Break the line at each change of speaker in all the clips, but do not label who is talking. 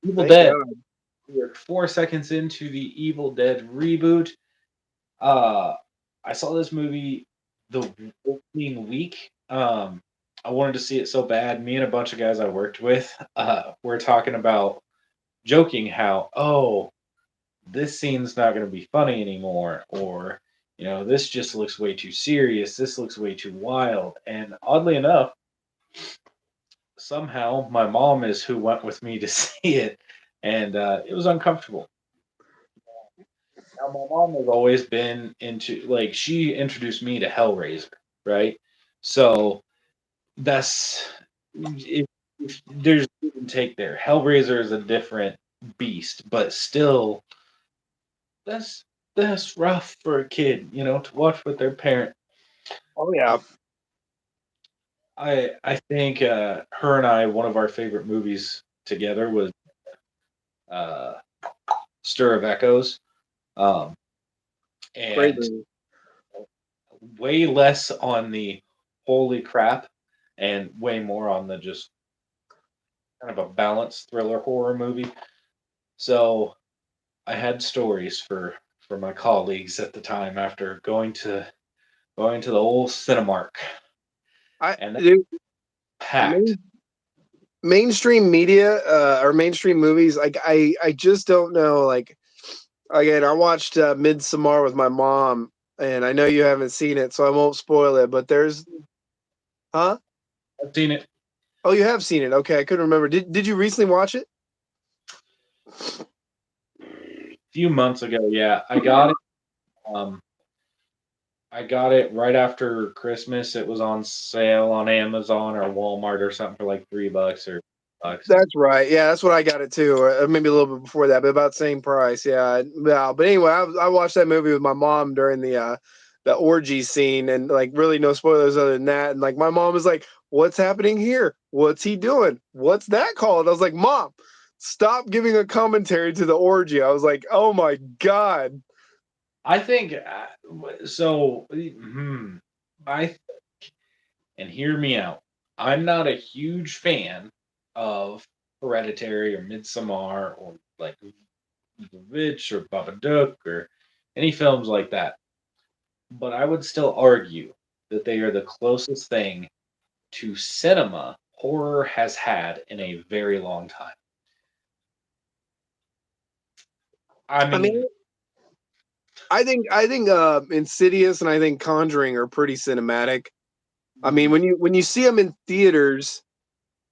Evil
Thank
Dead.
God.
We're 4 seconds into the Evil Dead reboot. Uh, I saw this movie the opening week. I wanted to see it so bad. Me and a bunch of guys I worked with were talking about joking how, oh, this scene's not going to be funny anymore, or this just looks way too serious. This looks way too wild. And oddly enough, somehow my mom is who went with me to see it, and it was uncomfortable. Now, my mom has always been into, like, she introduced me to Hellraiser, right? So that's if there's give and take there. Hellraiser is a different beast, but still, that's that's rough for a kid, to watch with their parent.
Oh yeah.
I think her and I, one of our favorite movies together was uh, Stir of Echoes, um,
Great
and
movie.
way less on the holy crap, and way more on the just kind of a balanced thriller horror movie. So I had stories for my colleagues at the time after going to the old Cinemark,
I
and that
dude,
packed.
main, mainstream media or mainstream movies, like I just don't know. Like again, I watched Midsommar with my mom, and I know you haven't seen it, so I won't spoil it. But there's, huh?
I've seen it
Oh, you have seen it. Okay, I couldn't remember. Did you recently watch it?
a few months ago. Yeah, I got it. Um, I got it right after Christmas. It was on sale on Amazon or Walmart or something for like $3 or bucks.
That's right. Yeah, that's what I got it too. Or maybe a little bit before that, but about the same price. Yeah. Yeah. But anyway, I watched that movie with my mom during the orgy scene, and like really no spoilers other than that. And like my mom was like, "What's happening here? What's he doing? What's that called?" I was like, "Mom, stop giving a commentary to the orgy." I was like, "Oh my god."
I think so. I and hear me out. I'm not a huge fan of Hereditary or Midsommar or like The Witch or Babadook or any films like that. But I would still argue that they are the closest thing to cinema horror has had in a very long time. I
I mean,
mean,
I think Insidious and I think Conjuring are pretty cinematic. I mean,
mm,
when you see them in theaters,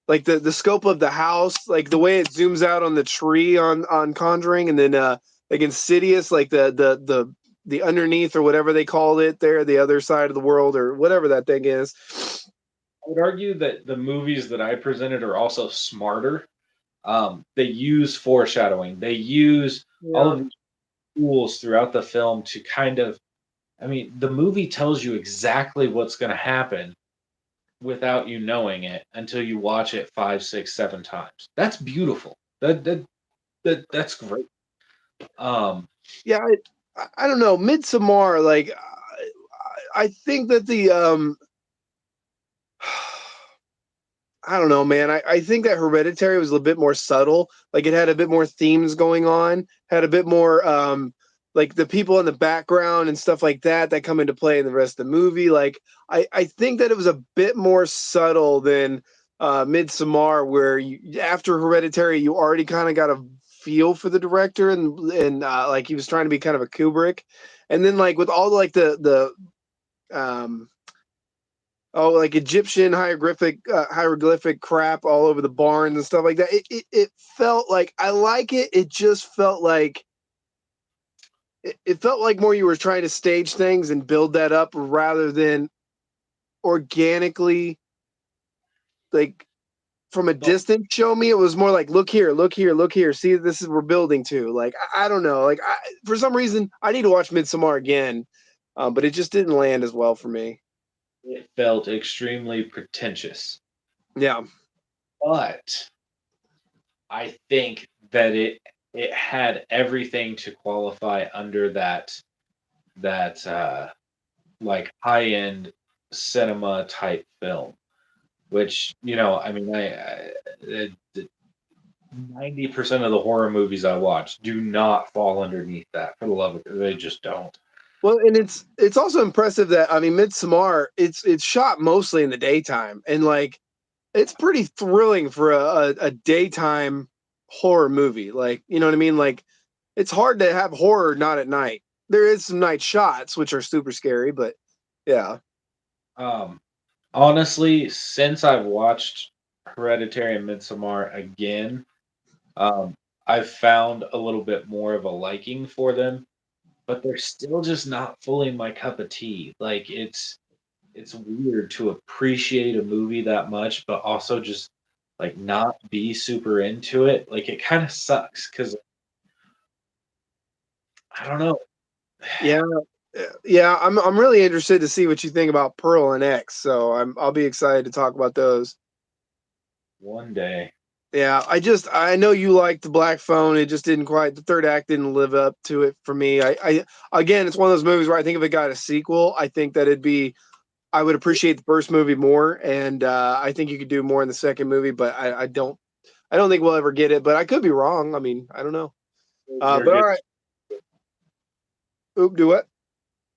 like the scope of the house, like the way it zooms out on the tree on Conjuring, and then like Insidious, like the underneath or whatever they called it there, the other side of the world or whatever that thing is.
I would argue that the movies that I presented are also smarter. They use foreshadowing. They use all
Yeah.
of these tools throughout the film to kind of, I mean, the movie tells you exactly what's going to happen without you knowing it until you watch it five, six, seven times. That's beautiful. That's great. Um,
Yeah, I don't know. Midsommar, like I think that the I don't know, man. I think that Hereditary was a little bit more subtle. Like it had a bit more themes going on, had a bit more like the people in the background and stuff like that that come into play in the rest of the movie. Like I think that it was a bit more subtle than Midsommar, where you after Hereditary you already kind of got a feel for the director, and like he was trying to be kind of a Kubrick, and then like with all the like Egyptian hieroglyphic crap all over the barns and stuff like that. It felt like I like it. It just felt like it felt like more you were trying to stage things and build that up rather than organically like from a
but
distance show me. It was more like look here, look here, look here. See, this is we're building to. Like I don't know. Like for some reason I need to watch Midsommar again, but it just didn't land as well for me.
it felt extremely pretentious.
Yeah.
But I think that it had everything to qualify under that like high end cinema type film. Which I mean, 90% of the horror movies I watch do not fall underneath that. For the love of they just don't.
Well, and it's also impressive that I mean, Midsommar, it's shot mostly in the daytime, and like it's pretty thrilling for a daytime horror movie. Like, you know what I mean? Like, it's hard to have horror not at night. There is some night shots which are super scary, but yeah,
Um, Honestly, since I've watched Hereditary and Midsommar again, um, I've found a little bit more of a liking for them, but they're still just not fully my cup of tea. Like it's weird to appreciate a movie that much, but also just like not be super into it. Like it kind of sucks because I don't know.
yeah, yeah. I'm really interested to see what you think about Pearl and X. So I'll be excited to talk about those.
One day,
Yeah, I know you liked the Black Phone. It just didn't quite. The third act didn't live up to it for me. I again, it's one of those movies where I think if it got a sequel, I think that it'd be. I would appreciate the first movie more, and I think you could do more in the second movie. But I don't. I don't think we'll ever get it. But I could be wrong. I mean, I don't know.
we're
But all
get,
right. Oop, do what?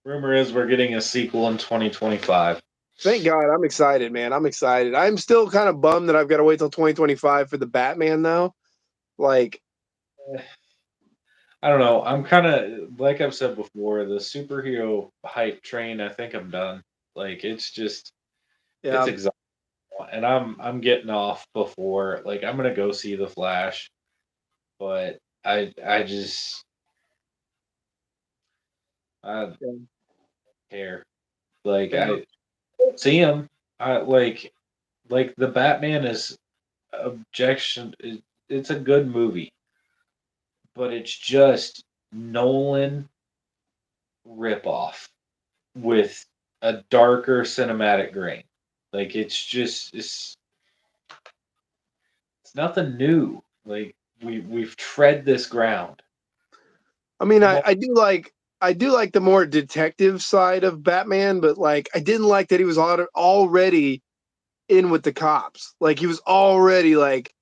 rumor is we're getting a sequel in 2025.
Thank God. I'm excited, man. I'm excited. I'm still kind of bummed that I've got to wait till 2025 for the Batman, though. Like,
I don't know. I'm kind of like I've said before, the superhero hype train. I think I'm done. Like it's
yeah,
exhausting, and I'm getting off before. Like I'm gonna go see the Flash, but I just I don't
yeah,
care. Like
yeah.
I don't see him. I like the Batman is objection. It's a good movie, but it's just Nolan ripoff with a darker cinematic grain. Like it's nothing new. Like we've tread this ground.
I mean,
Mo-
I do like the more detective side of Batman, but like I didn't like that he was already in with the cops. Like he was already like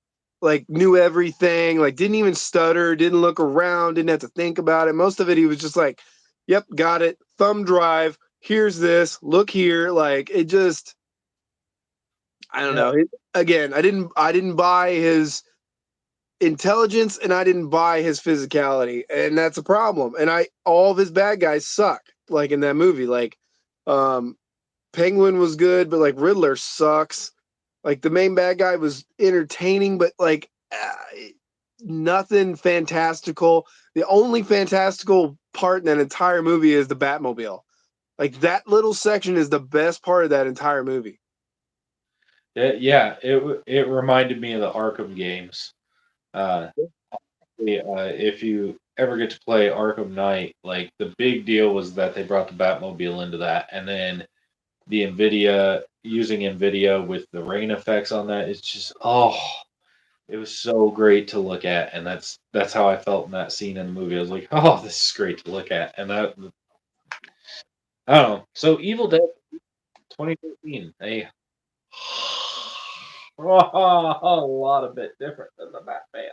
knew everything, like didn't even stutter, didn't look around, didn't have to think about it. Most of it he was just like, "Yep, got it. Thumb drive. Here's this. Look here." Like it just I don't
Yeah,
know. Again, I didn't buy his intelligence and I didn't buy his physicality, and that's a problem. And I all of his bad guys suck. Like in that movie, like um, Penguin was good, but like Riddler sucks. Like the main bad guy was entertaining, but like nothing fantastical. The only fantastical part in that entire movie is the Batmobile. Like that little section is the best part of that entire movie.
yeah. It reminded me of the Arkham games. Uh, if you ever get to play Arkham Knight, like the big deal was that they brought the Batmobile into that, and then the Nvidia using Nvidia with the rain effects on that. It's just it was so great to look at, and that's how I felt in that scene in the movie. I was like, oh, this is great to look at, and that I don't know. So Evil Dead 2013, a lot of bit different than the Batman.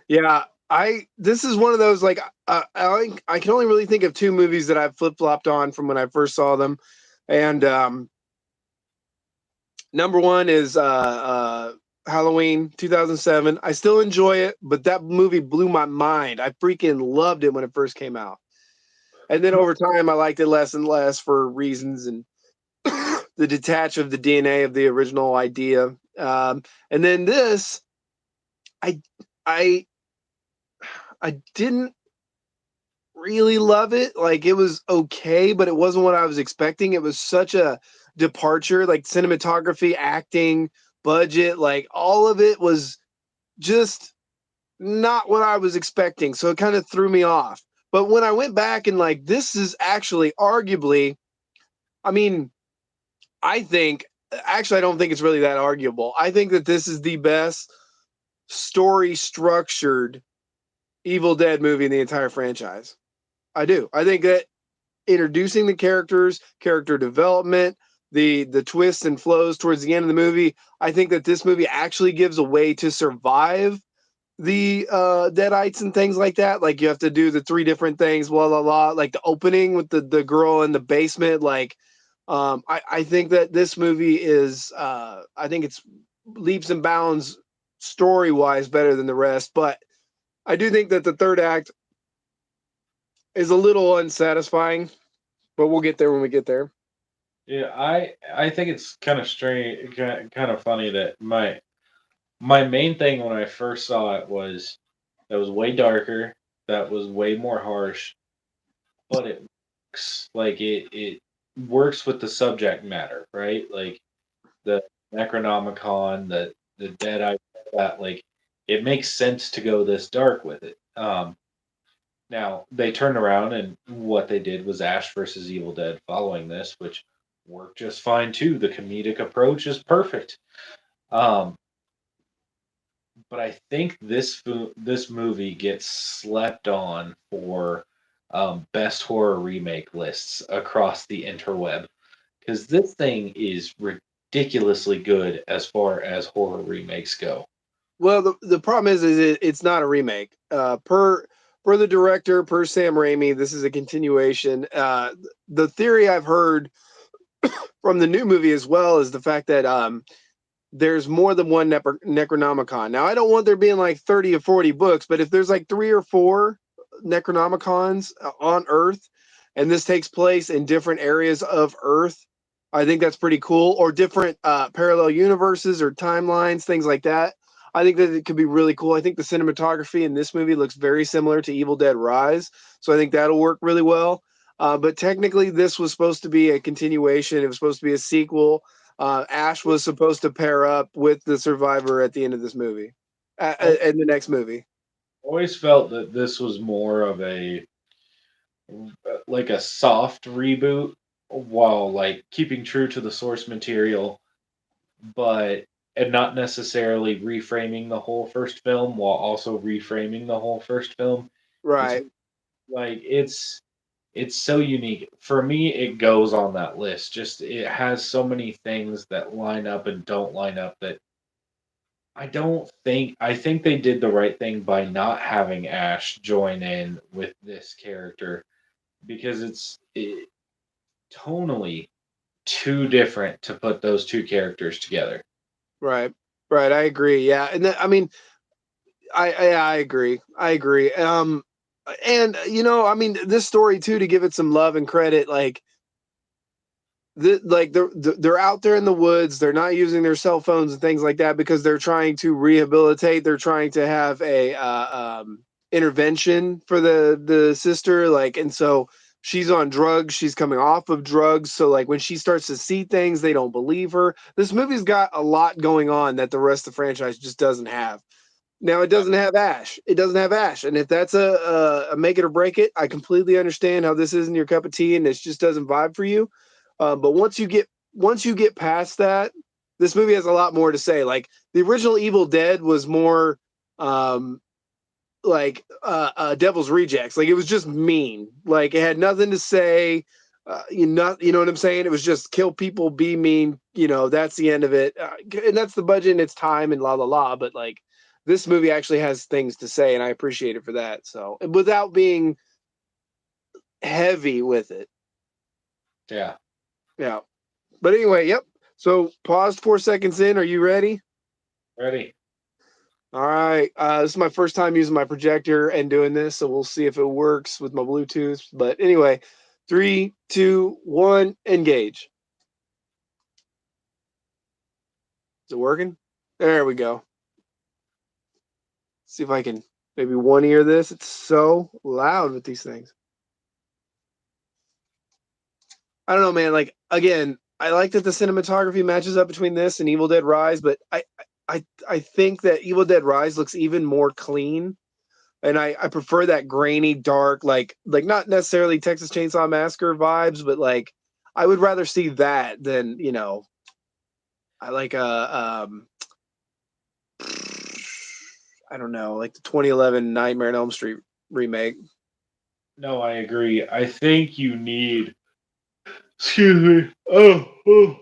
Yeah, I this is one of those like I can only really think of two movies that I've flip flopped on from when I first saw them, and number one is Halloween 2007. I still enjoy it, but that movie blew my mind. I freaking loved it when it first came out, and then over time I liked it less and less for reasons and the detach of the DNA of the original idea. And then this, I I I didn't really love it. Like it was okay, but it wasn't what I was expecting. It was such a departure, like cinematography, acting, budget, like all of it was just not what I was expecting. So it kind of threw me off. But when I went back and like this is actually arguably, I mean, I think actually I don't think it's really that arguable. I think that this is the best story structured Evil Dead movie in the entire franchise. I do. I think that introducing the characters, character development, the twists and flows towards the end of the movie. I think that this movie actually gives a way to survive the deadites and things like that. Like you have to do the three different things, blah blah blah. Like the opening with the girl in the basement. Like I think that this movie is I think it's leaps and bounds story wise better than the rest. But I do think that the third act is a little unsatisfying. But we'll get there when we get there.
Yeah, I think it's kind of strange, kind of funny that my main thing when I first saw it was that was way darker, that was way more harsh, but it works. Like it works with the subject matter, right? Like the Necronomicon, the Dead Eye, that like it makes sense to go this dark with it. Now they turned around and what they did was Ash versus Evil Dead following this, which worked just fine too. The comedic approach is perfect. Um, but I think this movie gets slept on for best horror remake lists across the interweb because this thing is ridiculously good as far as horror remakes go.
Well, the problem is it's not a remake. Per the director, per Sam Raimi, this is a continuation. The theory I've heard from the new movie as well is the fact that there's more than one Necronomicon. Now, I don't want there being like 30 or 40 books, but if there's like three or four Necronomicons on Earth, and this takes place in different areas of Earth, I think that's pretty cool. Or different parallel universes or timelines, things like that. I think that it could be really cool. I think the cinematography in this movie looks very similar to Evil Dead Rise, so I think that'll work really well. But technically, this was supposed to be a continuation. It was supposed to be a sequel. Ash was supposed to pair up with the survivor at the end of this movie, in the next movie.
Always felt that this was more of a like a soft reboot while like keeping true to the source material, but and not necessarily reframing the whole first film while also reframing the whole first film. It's
Right,
like it's so unique. For me, it goes on that list. Just it has so many things that line up and don't line up that I think they did the right thing by not having Ash join in with this character because tonally too different to put those two characters together.
right, right. I agree. Yeah, and I mean, I agree. I agree. And I mean, this story too, to give it some love and credit, like they're out there in the woods. They're not using their cell phones and things like that because they're trying to rehabilitate. They're trying to have a intervention for the sister. Like, and so she's on drugs. She's coming off of drugs. So like when she starts to see things, they don't believe her. This movie's got a lot going on that the rest of the franchise just doesn't have. Now it
Yeah.
doesn't have Ash. It doesn't have Ash, and if that's a make it or break it, I completely understand how this isn't your cup of tea and it just doesn't vibe for you. But once you get past that, this movie has a lot more to say. Like the original Evil Dead was more um, like Devil's Rejects. Like it was just mean. Like it had nothing to say. You know what I'm saying? It was just kill people, be mean. That's the end of it, and that's the budget and it's time and la la la. But like this movie actually has things to say, and I appreciate it for that. So without being heavy with it,
Yeah.
yeah. But anyway, yep. So paused 4 seconds in. Are you ready?
Ready.
All right. This is my first time using my projector and doing this, so we'll see if it works with my Bluetooth. But anyway, 3, 2, 1, engage. Is it working? There we go. See if I can maybe one ear this. It's so loud with these things. I don't know, man. Like again, I like that the cinematography matches up between this and Evil Dead Rise, but I think that Evil Dead Rise looks even more clean, and I prefer that grainy, dark, like not necessarily Texas Chainsaw Massacre vibes, but like I would rather see that than I like I don't know, like the 2011 Nightmare on Elm Street remake.
No, I agree. I think you need. Excuse me. Oh, oh.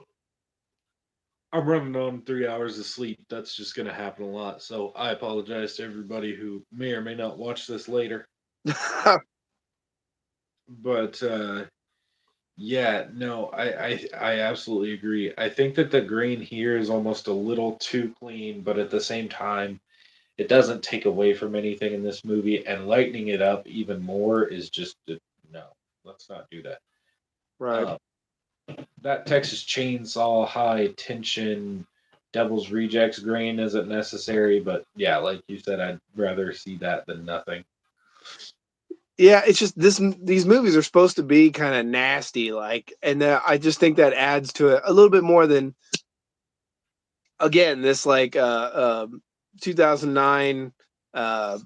I'm running on 3 hours of sleep. That's just going to happen a lot. So I apologize to everybody who may or may not watch this later. But yeah, no, I absolutely agree. I think that the green here is almost a little too clean, but at the same time, it doesn't take away from anything in this movie. And lightening it up even more is just no. Let's not do that.
Right.
Uh, that Texas Chainsaw high tension Devil's Rejects grain isn't necessary, but yeah, like you said, I'd rather see that than nothing.
Yeah, it's just these movies are supposed to be kind of nasty, like, and I just think that adds to it a little bit more than again this like 2009 uh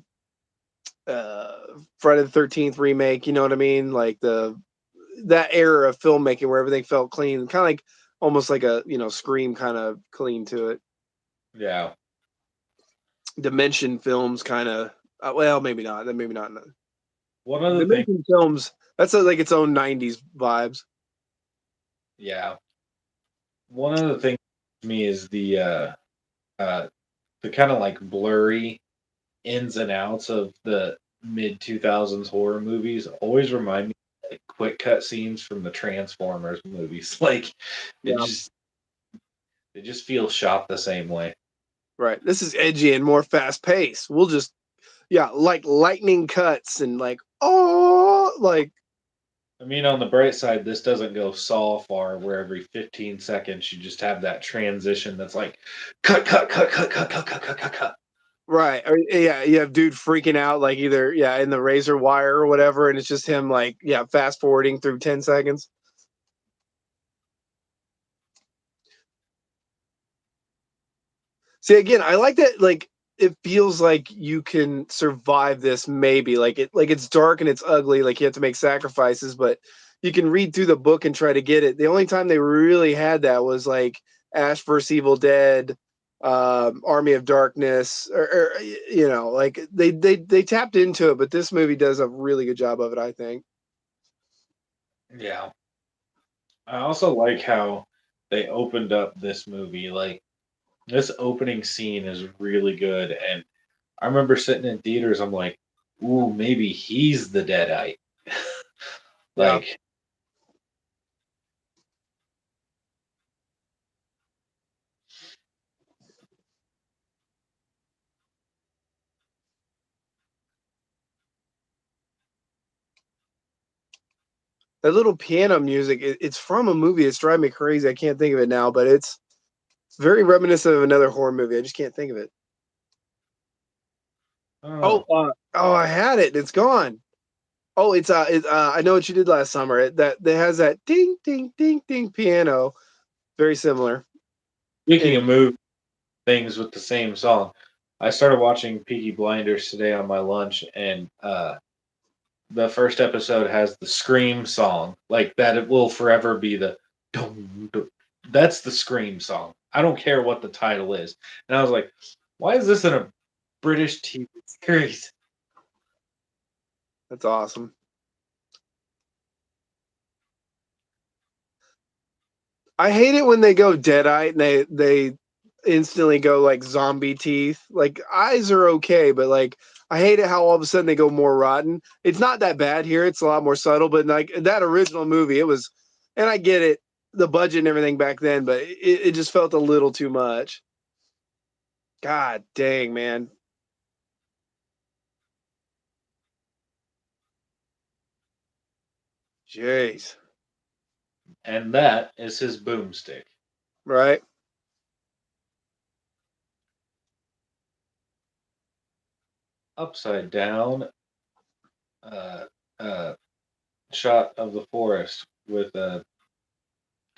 uh Friday the 13th remake. You know what I mean? Like that era of filmmaking where everything felt clean, kind of like almost like a Scream kind of clean to it.
Yeah.
Dimension films kind of well, maybe not. Maybe not.
One other thing,
Dimension films. That's like its own '90s vibes.
yeah. One other thing to me is uh the kind of like blurry ins and outs of the mid 2000s horror movies always remind me of like quick cut scenes from the Transformers movies. Like it
Yeah.
just it just feels shot the same way.
Right. This is edgy and more fast paced. We'll just yeah, like lightning cuts and like oh like
I mean, on the bright side, this doesn't go Saw far, where every 15 seconds you just have that transition that's like cut, cut, cut, cut, cut, cut, cut, cut, cut, cut.
right. Or, yeah, you have dude freaking out like either yeah, in the razor wire or whatever, and it's just him like yeah, fast forwarding through 10 seconds. See again, I like that like it feels like you can survive this maybe. Like it's dark and it's ugly, like you have to make sacrifices, but you can read through the book and try to get it. The only time they really had that was like Ash vs. Evil Dead, Army of Darkness, or like they tapped into it, but this movie does a really good job of it, I think.
Yeah. I also like how they opened up this movie. Like, this opening scene is really good. And I remember sitting in theaters, I'm like, ooh, maybe he's the Deadite.
Yeah.
Like,
That little piano music, it's from a movie. It's driving me crazy. I can't think of it now, but it's very reminiscent of another horror movie. I just can't think of it. Oh,
oh,
oh, I had it. It's gone. Oh, I know what you did last summer. That has that ding ding ding ding piano. Very similar.
speaking of
Anyway,
movie things with the same song, I started watching Peaky Blinders today on my lunch, and the first episode has the Scream song. Like that, it will forever be the dum, dum. That's the Scream song. I don't care what the title is. And I was like, why is this in a British TV series?
that's awesome. I hate it when they go deadite and they instantly go like zombie teeth. Like eyes are okay, but like I hate it how all of a sudden they go more rotten. It's not that bad here. It's a lot more subtle, but like that original movie, it was, and I get it, the budget and everything back then, but it just felt a little too much. God dang, man. Jeez.
And that is his boomstick.
Right?
Upside down uh, uh, shot of the forest with a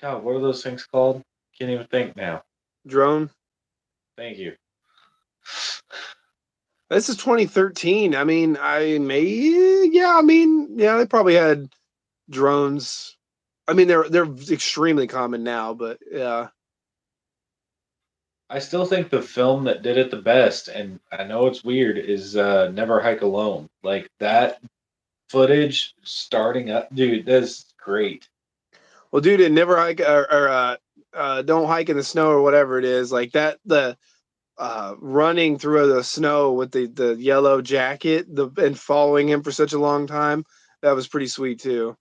God. What are those things called? Can't even think now.
Drone.
Thank you.
This is 2013. I mean, yeah, I mean, yeah, they probably had drones. I mean, they're extremely common now, but yeah.
I still think the film that did it the best, and I know it's weird, is Never Hike Alone. Like that footage starting up, dude. That's great.
Well, dude, it never. Don't Hike in the Snow or whatever it is, like that the running through the snow with the yellow jacket, and following him for such a long time. That was pretty sweet too.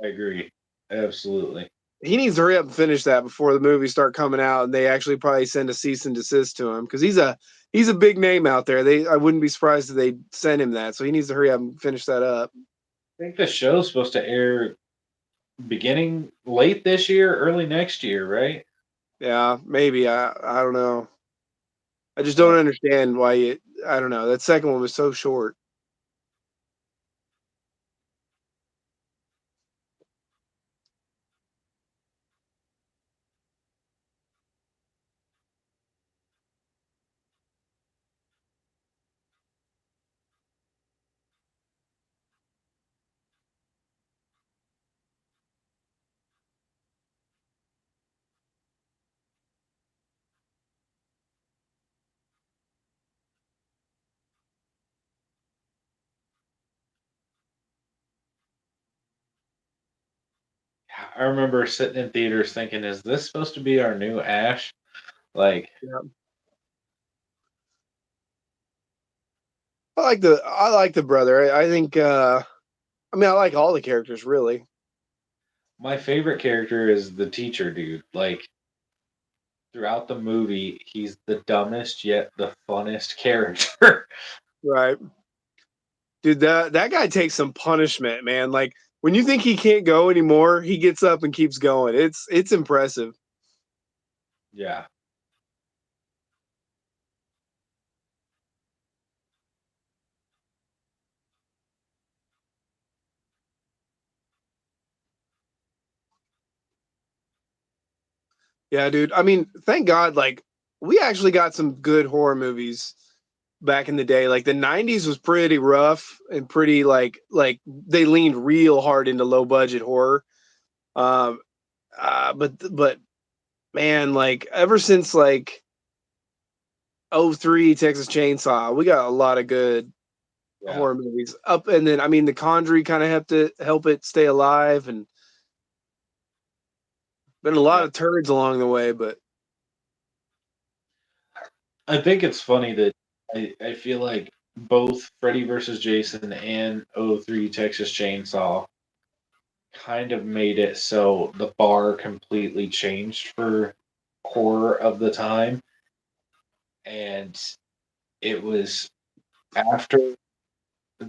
I agree. Absolutely.
He needs to hurry up and finish that before the movies start coming out, and they actually probably send a cease and desist to him because he's a big name out there. I wouldn't be surprised if they send him that. So he needs to hurry up and finish that up.
I think the show's supposed to air beginning late this year, early next year, right?
Yeah, maybe I don't know. I just
Uh,
don't understand why it. I don't know. That second one was so short.
I remember sitting in theaters thinking, "Is this supposed to be our new Ash?" Like,
Yeah. I like the brother. I think. I mean, I like all the characters really.
my favorite character is the teacher dude. Like, throughout the movie, he's the dumbest yet the funnest character.
Right, dude. That guy takes some punishment, man. Like when you think he can't go anymore, he gets up and keeps going. It's impressive.
Yeah,
Yeah, dude. I mean, thank God, like we actually got some good horror movies back in the day. Like the '90s was pretty rough and pretty like they leaned real hard into low budget horror. Um, but man, like ever since like '03 Texas Chainsaw, we got a lot of good
yeah,
horror movies. Up and then I mean, The Conjuring kind of help it stay alive, and been a lot
yeah.
of turds along the way, but
I think it's funny that I feel like both Freddy versus Jason and '03 Texas Chainsaw kind of made it so the bar completely changed for horror of the time. And it was after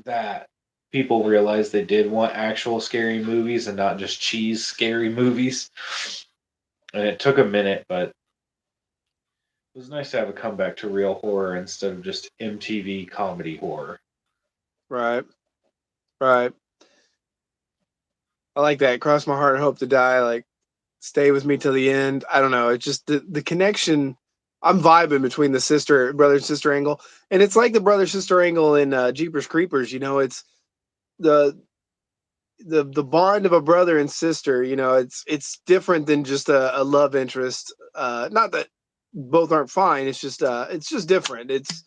that people realized they did want actual scary movies and not just cheese scary movies. And it took a minute, but it was nice to have a comeback to real horror instead of just MTV comedy horror.
right, right. I like that. Cross my heart and hope to die. Like stay with me till the end. I don't know. It's just the connection. I'm vibing between the sister brother sister angle, and it's like the brother sister angle in Jeepers Creepers. It's the the bond of a brother and sister. It's different than just a love interest. Not that both aren't fine. It's just different. It's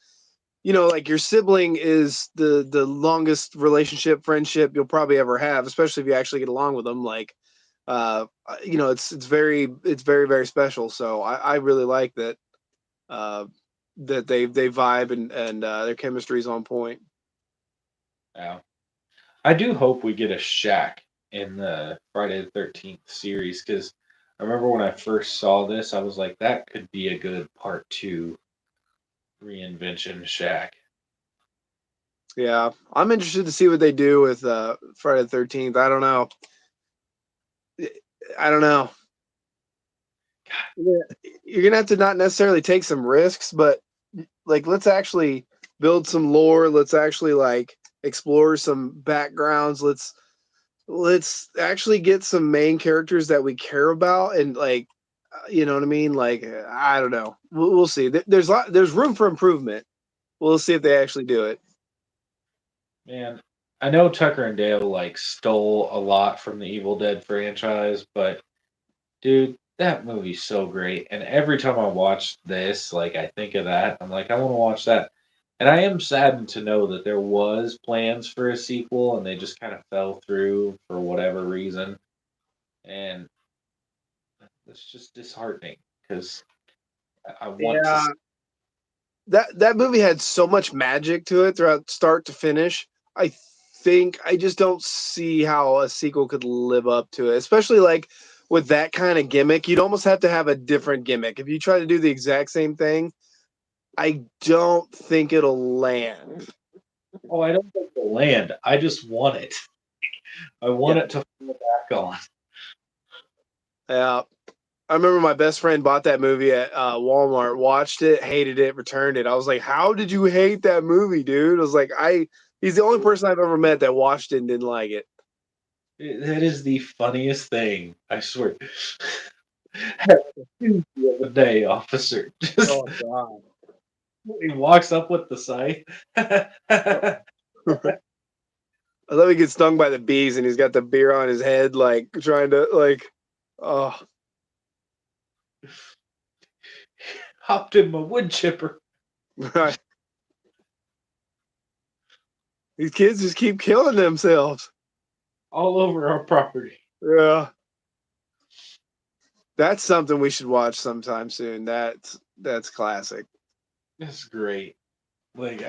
like your sibling is the longest relationship friendship you'll probably ever have, especially if you actually get along with them. Like it's very very special. So I really like that uh, that they vibe and their chemistry is on point.
Yeah. I do hope we get a shack in the Friday the 13th series because I remember when I first saw this, I was like, that could be a good part two reinvention shack.
Yeah, I'm interested to see what they do with Friday the 13th. I don't know. I don't know. You're gonna have to not necessarily take some risks, but like let's actually build some lore. Let's actually like explore some backgrounds. Let's actually get some main characters that we care about and like you know what I mean? Like I don't know. We'll see. There's room for improvement. We'll see if they actually do it.
Man, I know Tucker and Dale like stole a lot from the Evil Dead franchise, but dude, that movie's so great. And every time I watch this, like I think of that. I'm like, I want to watch that. And I am saddened to know that there was plans for a sequel and they just kind of fell through for whatever reason. And That's just disheartening because I want to.
Yeah, that movie had so much magic to it throughout start to finish. I think I just don't see how a sequel could live up to it, especially like with that kind of gimmick. You'd almost have to have a different gimmick. If you try to do the exact same thing, I don't think it'll land.
Oh, I don't think the land. I just want it. I
Yeah,
want it to fall back on.
yeah. I remember my best friend bought that movie at Walmart, watched it, hated it, returned it. I was like, "How did you hate that movie, dude?" I was like, "I." He's the only person I've ever met that watched it and didn't like it.
That is the funniest thing. I swear. Have you the other day, officer. Just
Oh God.
he walks up with the scythe.
I love he gets stung by the bees and he's got the beer on his head, like trying to like, oh,
Hopped in my wood chipper
right. These kids just keep killing themselves.
all over our property.
Yeah, that's something we should watch sometime soon. That's classic.
That's great. Like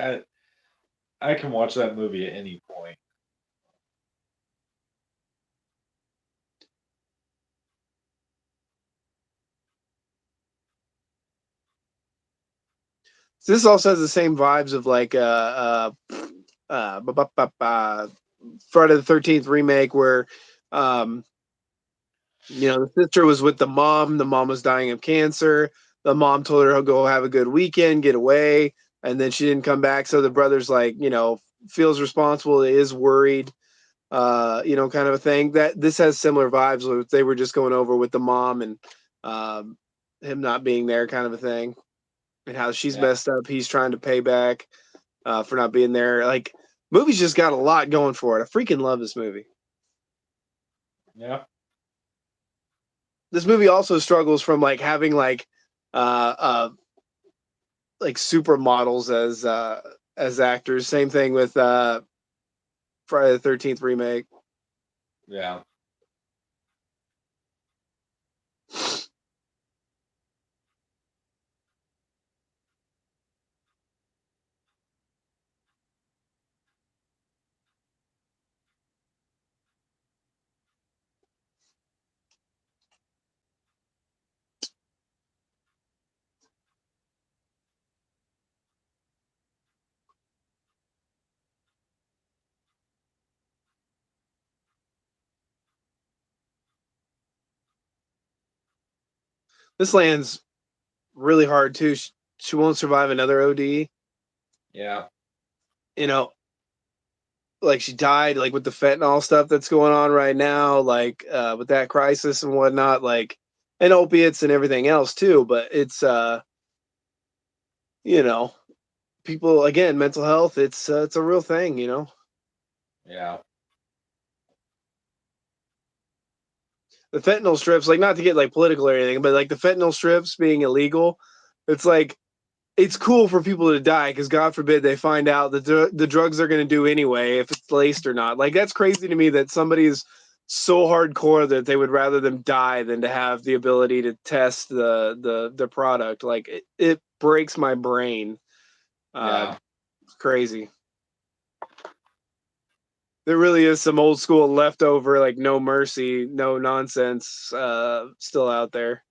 I can watch that movie at any point.
This also has the same vibes of like Friday the 13th remake where um the sister was with the mom was dying of cancer, the mom told her to go have a good weekend, get away, and then she didn't come back, so the brother's like, feels responsible, is worried, kind of a thing. That this has similar vibes where they were just going over with the mom and um him not being there, kind of a thing, and how she's
Yeah,
messed up, he's trying to pay back for not being there. Like, movie's just got a lot going for it. I freaking love this movie.
yeah,
This movie also struggles from like having uh uh like supermodels as actors. Same thing with Friday the 13th remake.
yeah.
This lands really hard too. She won't survive another OD.
Yeah,
You know, like she died like with the fentanyl stuff that's going on right now, like with that crisis and whatnot, like, and opiates and everything else too. But it's you know, people, again, mental health. It's a real thing.
yeah,
The fentanyl strips, like, not to get like political or anything, but like the fentanyl strips being illegal, it's like it's cool for people to die because God forbid they find out that the drugs they're going to do anyway, if it's laced or not. Like, that's crazy to me that somebody is so hardcore that they would rather them die than to have the ability to test the product. Like, it breaks my brain.
yeah,
It's crazy. There really is some old school leftover, like, no mercy, no nonsense, still out there.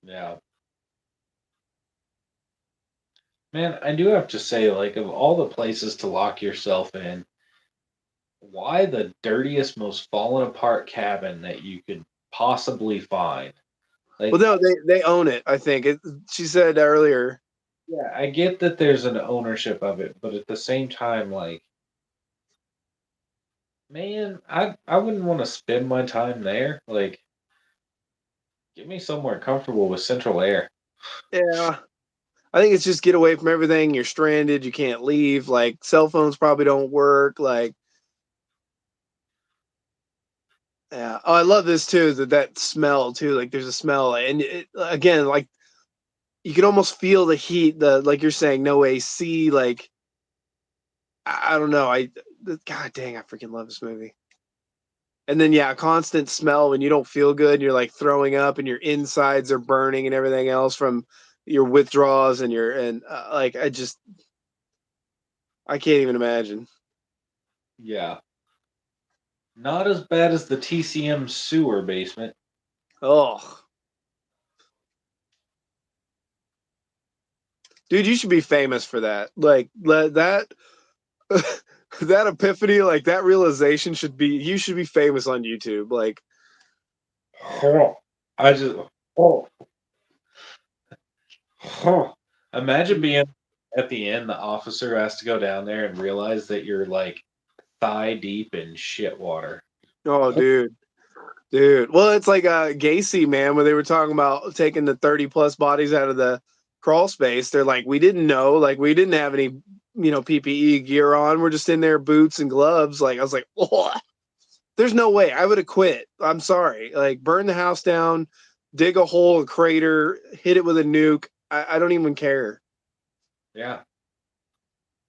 yeah. Man, I do have to say, like, of all the places to lock yourself in, why the dirtiest, most fallen apart cabin that you could possibly find?
Well,
Like,
no, they own it. I think she said earlier.
yeah, I get that there's an ownership of it, but at the same time, like, man, I wouldn't want to spend my time there. Like, give me somewhere comfortable with central air.
Yeah, I think it's just get away from everything. You're stranded. You can't leave. Like, cell phones probably don't work. Like, yeah. Oh, I love this too. That smell too. Like, there's a smell, and again, like, you can almost feel the heat. The, like you're saying, no AC. Like, I don't know. God dang, I freaking love this movie. And then yeah, constant smell when you don't feel good and you're like throwing up and your insides are burning and everything else from your withdrawals and your and like I can't even imagine.
Yeah. Not as bad as the TCM sewer basement.
Oh, dude, you should be famous for that. Like that that epiphany, like that realization should be you should be famous on YouTube. Like,
Huh. I just oh, huh. Imagine being at the end, the officer has to go down there and realize that you're like thigh deep in shit water.
oh, dude. Dude, well, it's like Gacy, man, when they were talking about taking the 30 plus bodies out of the crawl space. They're like, we didn't know, like, we didn't have any, PPE gear on. We're just in there, boots and gloves. Like, I was like, oh, there's no way I would have quit. I'm sorry. Like, burn the house down, dig a hole, a crater, hit it with a nuke. I don't even care.
Yeah.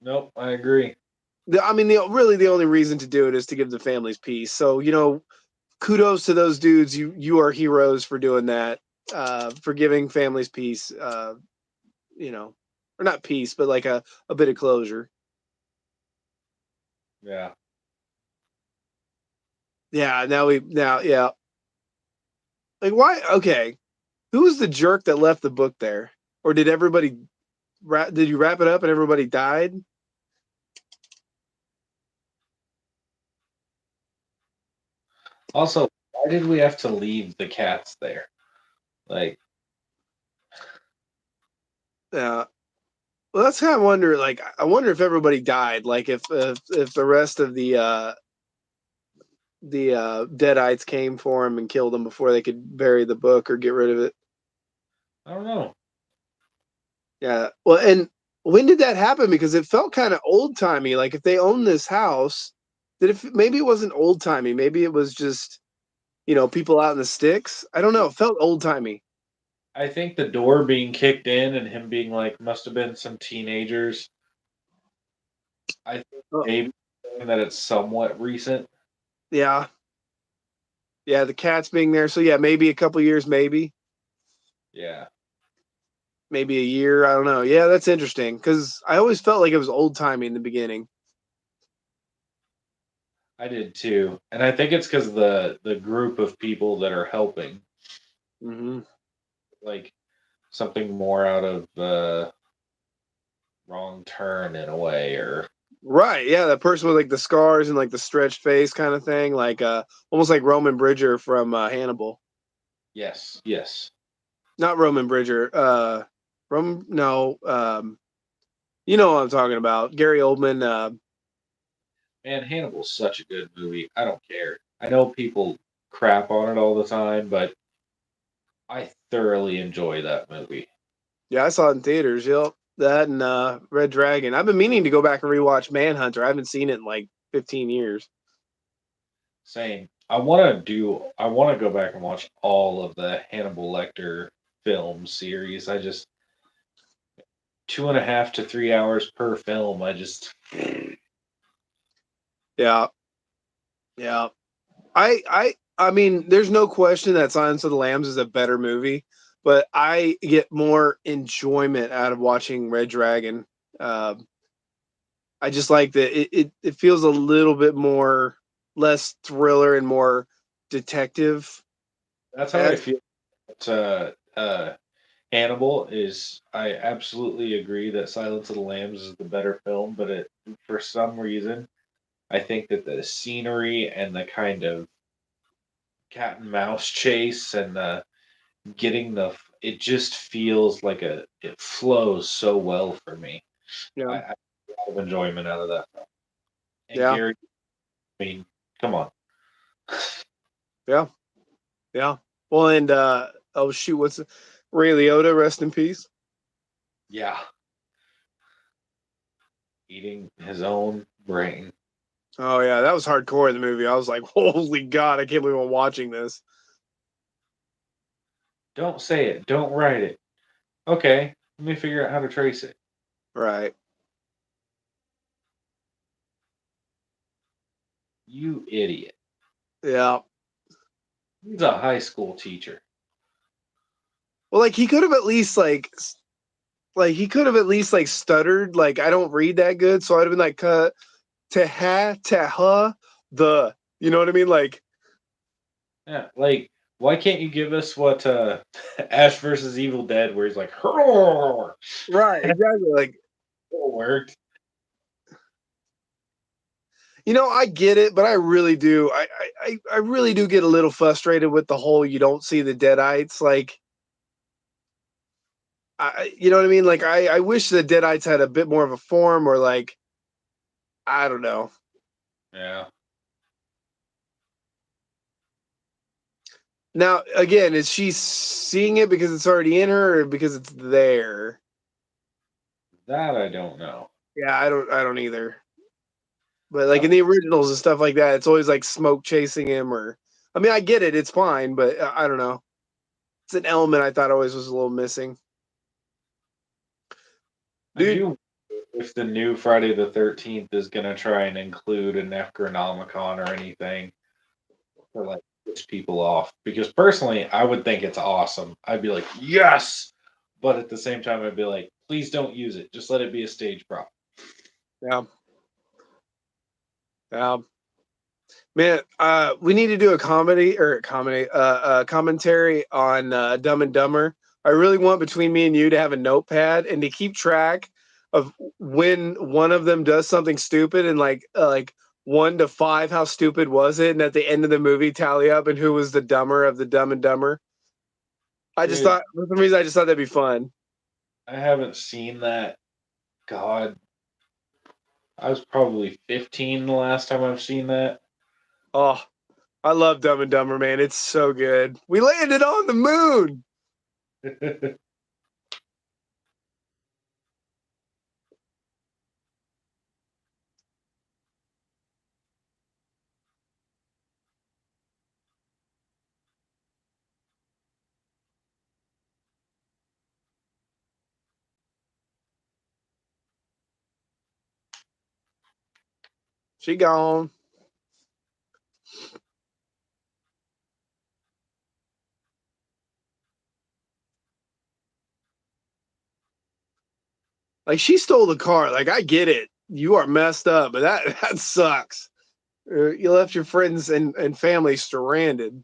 Nope, I agree.
I mean, really the only reason to do it is to give the families peace. So, kudos to those dudes. You are heroes for doing that, for giving families peace. Or not peace, but like a bit of closure.
Yeah.
Yeah. Now yeah. Like why? Okay, who was the jerk that left the book there, or did everybody? Did you wrap it up and everybody died?
Also, why did we have to leave the cats there? Like,
Yeah. Well, that's kind of wonder. Like, I wonder if everybody died. Like, if the rest of the Deadites came for him and killed him before they could bury the book or get rid of it.
I don't know.
Yeah. Well, and when did that happen? Because it felt kind of old timey. Like if they owned this house, that if maybe it wasn't old timey, maybe it was just people out in the sticks. I don't know. It felt old timey.
I think the door being kicked in and him being like, must have been some teenagers. I think
Oh,
maybe that it's somewhat recent.
yeah, yeah. The cats being there, so yeah, maybe a couple years,
Yeah,
maybe a year. I don't know. Yeah, that's interesting because I always felt like it was old timey in the beginning.
I did too. And I think it's because the group of people that are helping,
Hmm.
like something more out of wrong turn in a way, or
Right. Yeah, that person with like the scars and like the stretched face kind of thing, like almost like Roman Bridger from Hannibal.
yes, yes.
Not Roman Bridger. Roman. No. You know what I'm talking about. Gary Oldman.
Man, Hannibal's such a good movie. I don't care. I know people crap on it all the time, but I thoroughly enjoy that movie.
Yeah, I saw it in theaters. Yep. That and Red Dragon. I've been meaning to go back and rewatch Manhunter. I haven't seen it in like 15 years.
Same. I want to go back and watch all of the Hannibal Lecter film series. I just 2.5 to 3 hours per film. I just
Yeah. Yeah. I mean, there's no question that Silence of the Lambs is a better movie, but I get more enjoyment out of watching Red Dragon. Um, I just like that it feels a little bit more less thriller and more detective.
that's how I
As
feel. Hannibal is. I absolutely agree that Silence of the Lambs is the better film, but for some reason I think that the scenery and the kind of cat and mouse chase and getting the it just feels like it flows so well for me.
yeah,
I get a lot of enjoyment out of that. And
yeah,
Gary, I mean, come on.
yeah, yeah. Well, and oh shoot, what's Ray Liotta? Rest in peace.
Yeah, eating his own brain.
Oh yeah, that was hardcore in the movie. I was like, holy god, I can't believe I'm watching this.
Don't say it. Don't write it. Okay, let me figure out how to trace it.
Right.
You idiot.
Yeah.
He's a high school teacher.
Well, like he could have at least like he could have at least like stuttered. Like I don't read that good, so I'd have been like to ha the. You know what I mean? Like
Yeah, like why can't you give us what Ash versus Evil Dead, where he's like, "Hurr!"
right, exactly. Like
worked.
I get it, but I really do. I really do get a little frustrated with the whole you don't see the deadites. Like you know what I mean? Like I wish the deadites had a bit more of a form, or like I don't know.
Yeah,
Now again, is she seeing it because it's already in her, or because it's there?
that I don't know.
Yeah, I don't either. But like
I,
in the originals and stuff like that, it's always like smoke chasing him, or I mean, I get it, it's fine, but I don't know. It's an element I thought always was a little missing,
I
dude.
do if the new Friday the 13th is gonna try and include a Necronomicon or anything to like piss people off. Because personally, I would think it's awesome. I'd be like, yes, but at the same time, I'd be like, please don't use it. Just let it be a stage prop.
Yeah, yeah. Man, we need to do a commentary on Dumb and Dumber. I really want between me and you to have a notepad and to keep track of when one of them does something stupid and like 1 to 5, how stupid was it? And at the end of the movie, tally up and who was the dumber of the Dumb and Dumber. I just
Dude,
thought for some reason I just thought that'd be fun.
I haven't seen that. God, I was probably 15 the last time I've seen that.
Oh, I love Dumb and Dumber, man. It's so good. We landed on the moon. She gone. Like she stole the car. Like I get it. You are messed up, but that that sucks. You left your friends and family stranded.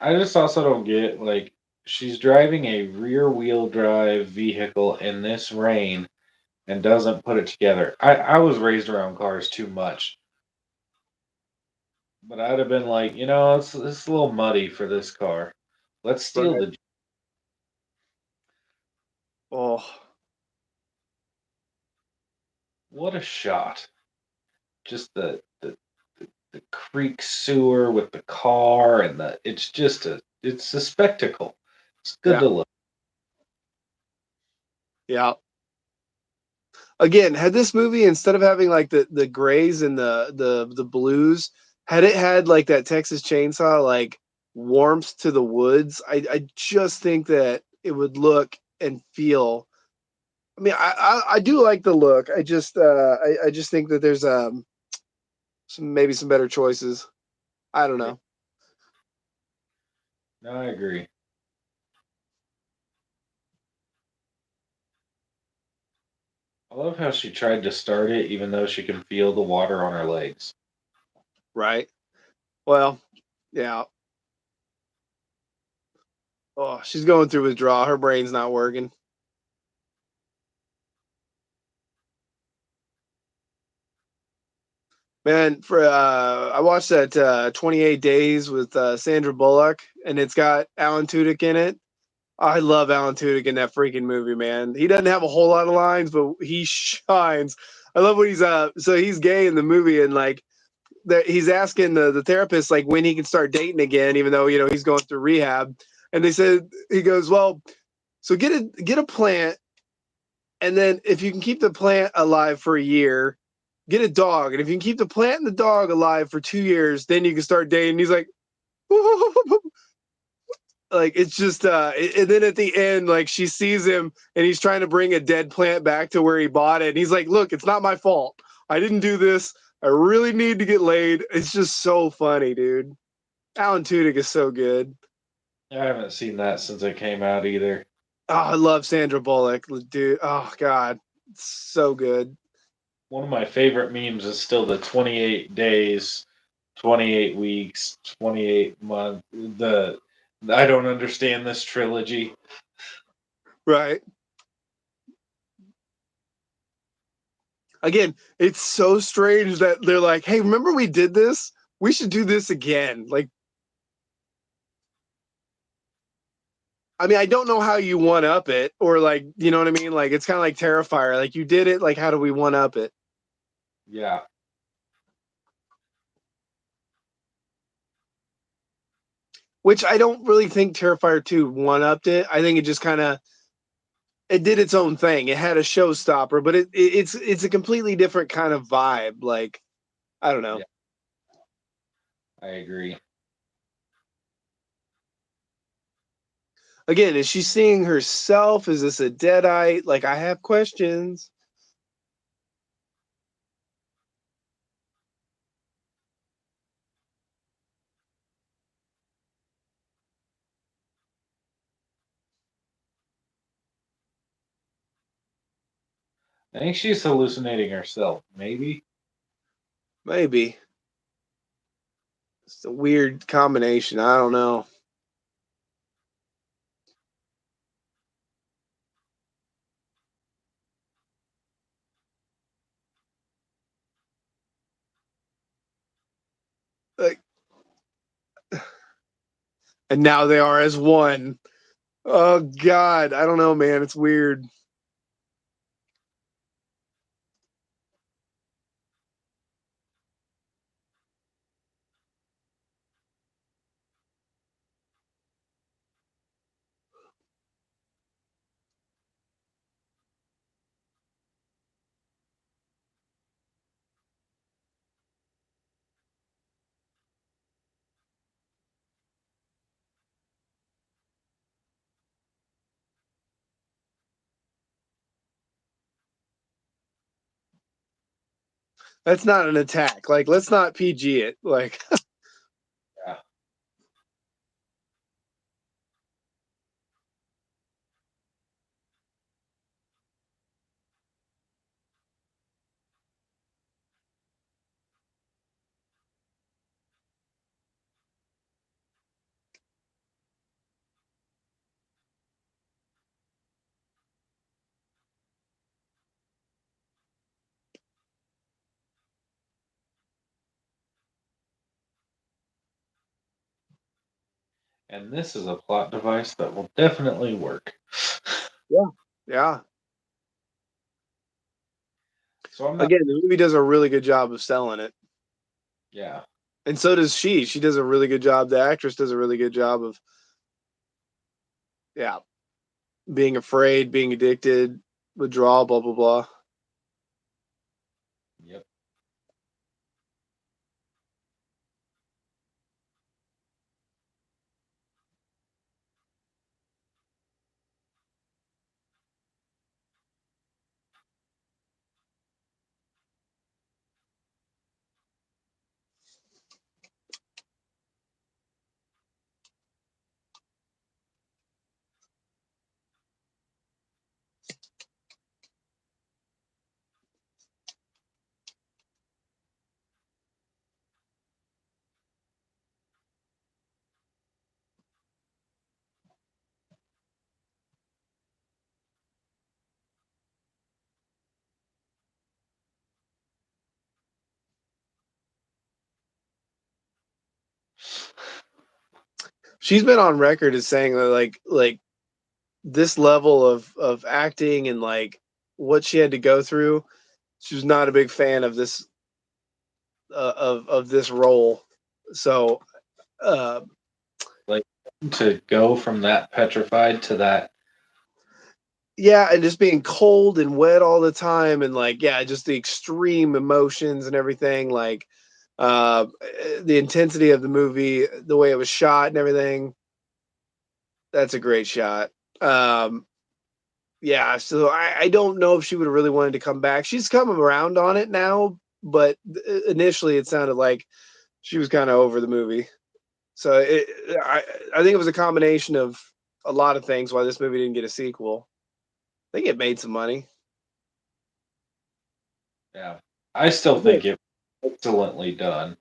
I just also don't get like she's driving a rear wheel drive vehicle in this rain and doesn't put it together. I was raised around cars too much, but I'd have been like, it's a little muddy for this car. Let's steal
Right.
the.
Oh,
What a shot! Just the creek sewer with the car and the. It's a spectacle. It's good
yeah,
to look.
yeah. Again, had this movie instead of having like the grays and the blues, had it had like that Texas Chainsaw like warmth to the woods, I just think that it would look and feel. I mean, I do like the look. I just think that there's maybe some better choices. I don't
Yeah,
know.
no, I agree. I love how she tried to start it, even though she can feel the water on her legs.
Right. Well, yeah. Oh, she's going through withdrawal. Her brain's not working. Man, for I watched that 28 Days with Sandra Bullock, and it's got Alan Tudyk in it. I love Alan Tudyk in that freaking movie, man. He doesn't have a whole lot of lines, but he shines. I love when so he's gay in the movie, and like he's asking the therapist like when he can start dating again, even though he's going through rehab. And they said he goes, well, so get a plant, and then if you can keep the plant alive for a year, get a dog. And if you can keep the plant and the dog alive for 2 years, then you can start dating. And he's like, like it's just and then at the end, like she sees him and he's trying to bring a dead plant back to where he bought it. And he's like, look, it's not my fault. I didn't do this. I really need to get laid. It's just so funny, dude. Alan Tudyk is so good.
I haven't seen that since it came out either.
Oh, I love Sandra Bullock, dude. Oh God, it's so good.
One of my favorite memes is still the 28 days, 28 weeks, 28 months. The I don't understand this trilogy.
Right. Again, it's so strange that they're like, "Hey, remember we did this? We should do this again." Like, I mean, I don't know how you one up it, or like, you know what I mean? Like, it's kind of like Terrifier. Like, you did it. Like, how do we one up it?
Yeah,
Which I don't really think Terrifier 2 one upped it. I think it just kind of it did its own thing. It had a showstopper, but it's a completely different kind of vibe. Like, I don't know.
yeah, I agree.
Again, is she seeing herself? Is this a deadite? Like, I have questions.
I think she's hallucinating herself. Maybe.
Maybe it's a weird combination. I don't know. Like, and now they are as one. Oh God, I don't know, man. It's weird. That's not an attack. Like, let's not PG it. Like,
Yeah. And this is a plot device that will definitely work.
yeah, yeah.
So I'm not.
Again, the movie does a really good job of selling it,
Yeah.
and so does she. She does a really good job. The actress does a really good job of, yeah, being afraid, being addicted, withdrawal, blah blah blah.
Yep.
She's been on record as saying that like this level of acting and like what she had to go through, she was not a big fan of this of this role. So uh,
Like to go from that petrified to that.
yeah, and just being cold and wet all the time, and like yeah, just the extreme emotions and everything. Like uh, the intensity of the movie, the way it was shot and everything. That's a great shot. Um, yeah, so I don't know if she would have really wanted to come back. She's coming around on it now, but initially it sounded like she was kind of over the movie. So I think it was a combination of a lot of things why this movie didn't get a sequel. I think it made some money.
Yeah. I still
It did.
think it was excellently done.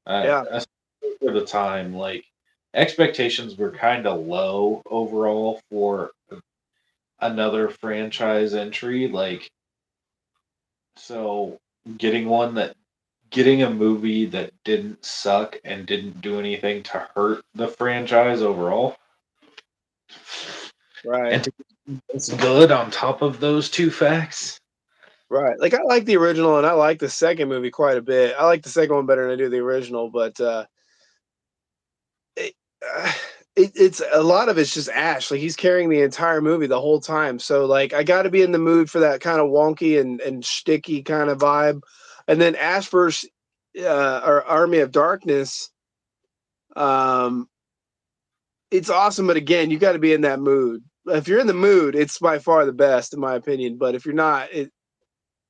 Yeah,
Especially for the time, like expectations were kind of low overall for another franchise entry. Like, so getting one that getting a movie that didn't suck and didn't do anything to hurt the franchise overall,
right,
and to it's good on top of those two facts.
right. Like I like the original and I like the second movie quite a bit. I like the second one better than I do the original, but it, uh, it's a lot of it's just Ash. Like he's carrying the entire movie the whole time. So like I got to be in the mood for that kind of wonky and sticky kind of vibe. And then Ash versus or Army of Darkness. Um, it's awesome, but again, you got to be in that mood. If you're in the mood, it's by far the best in my opinion. But if you're not,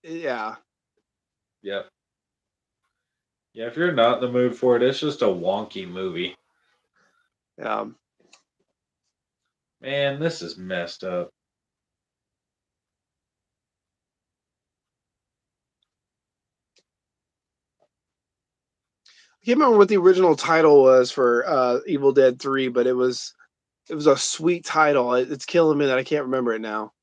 yeah,
Yep. Yeah, if you're not in the mood for it, it's just a wonky movie.
um,
Man, this is messed up.
I can't remember what the original title was for Evil Dead 3, but it was a sweet title. It's killing me that I can't remember it now.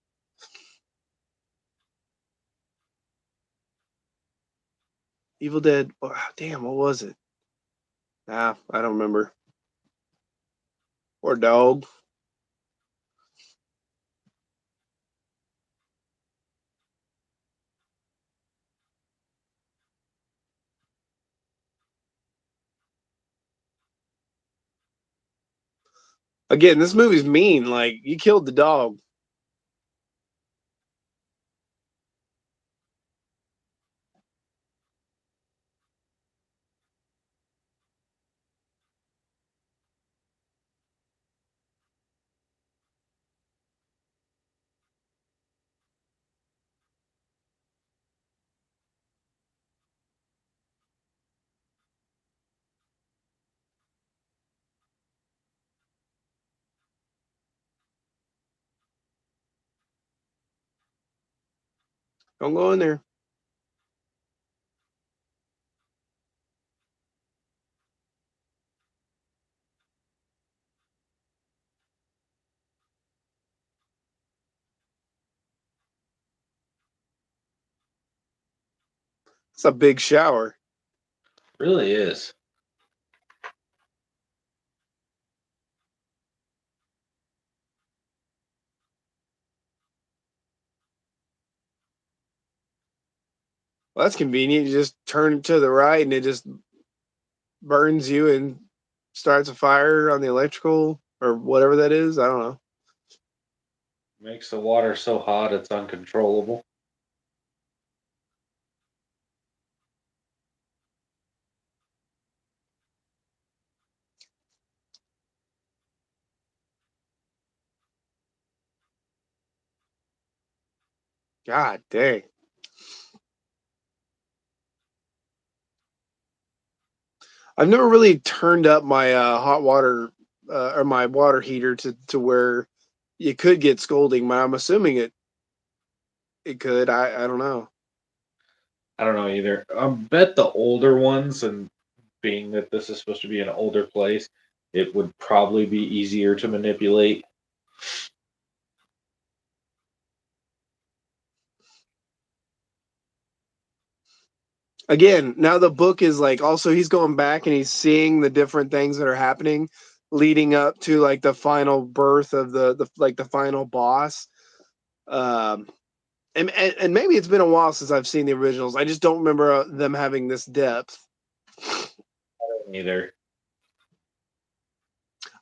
Evil Dead. Oh, damn, what was it? Ah, I don't remember. Or dog. Again, this movie's mean. Like you killed the dog. Don't go in there. It's a big shower.
Really is.
Well, that's convenient. You just turn to the right and it just burns you and starts a fire on the electrical or whatever that is. I don't know.
Makes the water so hot it's uncontrollable.
God dang. I've never really turned up my hot water or my water heater to where you could get scolding, but I'm assuming it could. I don't know.
I don't know either. I bet the older ones, and being that this is supposed to be an older place, it would probably be easier to manipulate.
Again, now the book is like also he's going back and he's seeing the different things that are happening leading up to like the final birth of the like the final boss. Um and maybe it's been a while since I've seen the originals. I just don't remember them having this depth.
Either.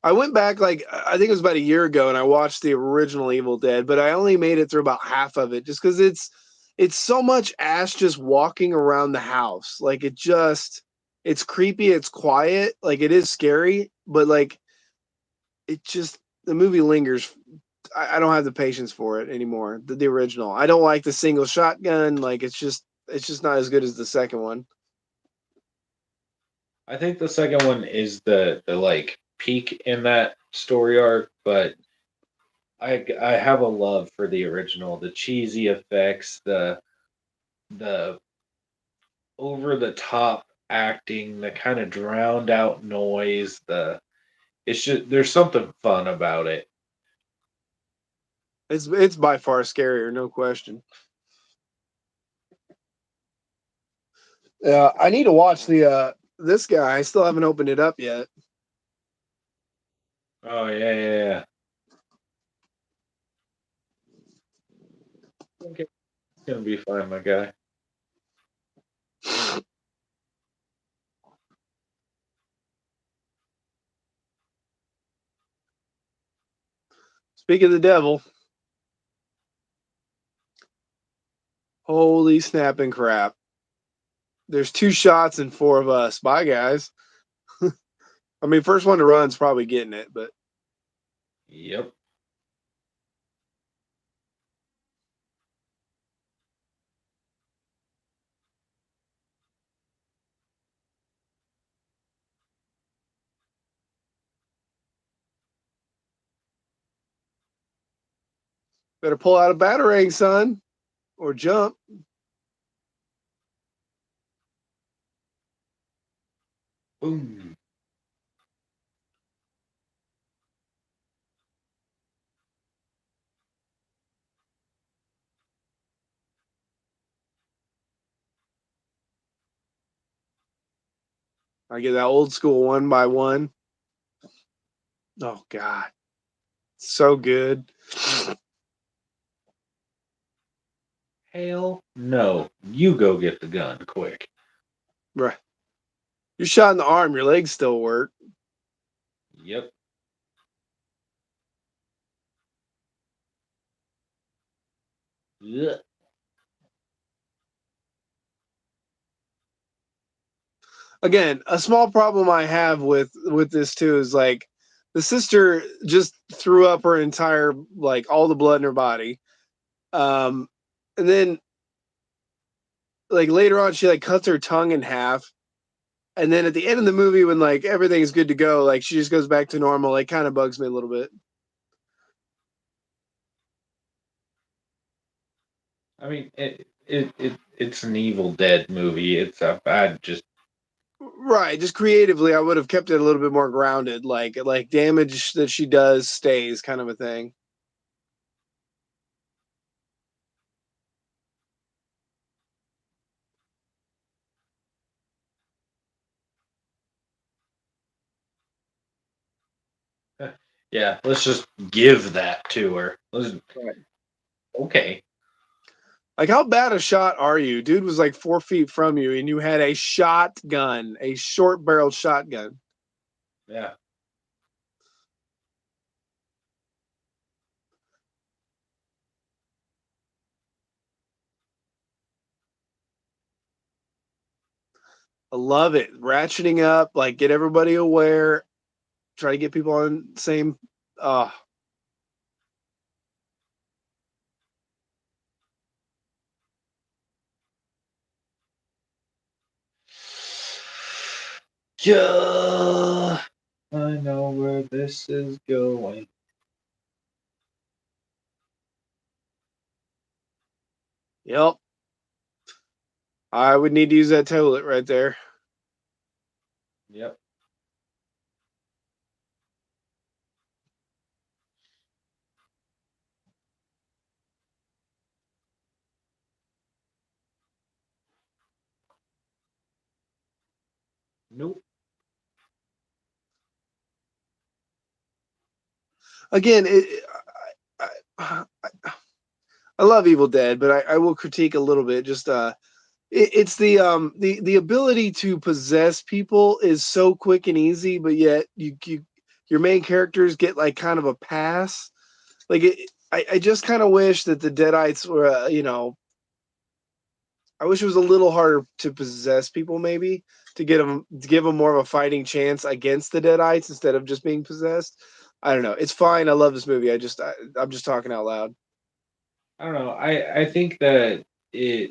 I went back like I think it was about a year ago and I watched the original Evil Dead, but I only made it through about half of it just cuz it's so much Ash just walking around the house. Like it's creepy, it's quiet, like it is scary, but like it just the movie lingers. I don't have the patience for it anymore. The original. I don't like the single shotgun. Like it's just It's just not as good as the second one.
I think the second one is the like peak in that story arc, but I have a love for the original. The cheesy effects, the over the top acting, the kind of drowned out noise, it's just there's something fun about it.
It's by far scarier, no question. Yeah, I need to watch the this guy. I still haven't opened it up yet.
Oh yeah, yeah, yeah. Okay, it's gonna be fine, my guy.
Speak of the devil, holy snapping crap! There's 2 shots and 4 of us. Bye, guys. I mean, first one to run's probably getting it, but
Yep.
better pull out a batarang, son, or jump.
Boom.
I get that old school 1 by 1. Oh God, so good.
Hell no. You go get the gun quick.
Right. You're shot in the arm. Your legs still work.
Yep. Ugh.
Again, a small problem I have with this too is like the sister just threw up her entire like all the blood in her body. Um, and then like later on she like cuts her tongue in half. And then at the end of the movie when like everything's good to go, like she just goes back to normal, like kind of bugs me a little bit.
I mean, it's an Evil Dead movie. I just
Right, just creatively I would have kept it a little bit more grounded, like damage that she does stays kind of a thing.
yeah. Let's just give that to her.
Right.
Okay.
Like how bad a shot are you? Dude was like 4 feet from you and you had a shotgun, a short barreled shotgun.
Yeah.
I love it. Ratcheting up, like get everybody aware, try to get people on same uh
Yeah. I know where this is going.
yep. I would need to use that toilet right there.
Yep. Nope.
Again, I, I love Evil Dead, but I will critique a little bit. Just it's the ability to possess people is so quick and easy, but yet you your main characters get like kind of a pass. Like I just kind of wish that the Deadites were I wish it was a little harder to possess people, maybe to give them more of a fighting chance against the Deadites instead of just being possessed. I don't know. It's fine. I love this movie. I'm just talking out loud.
I don't know. I think that it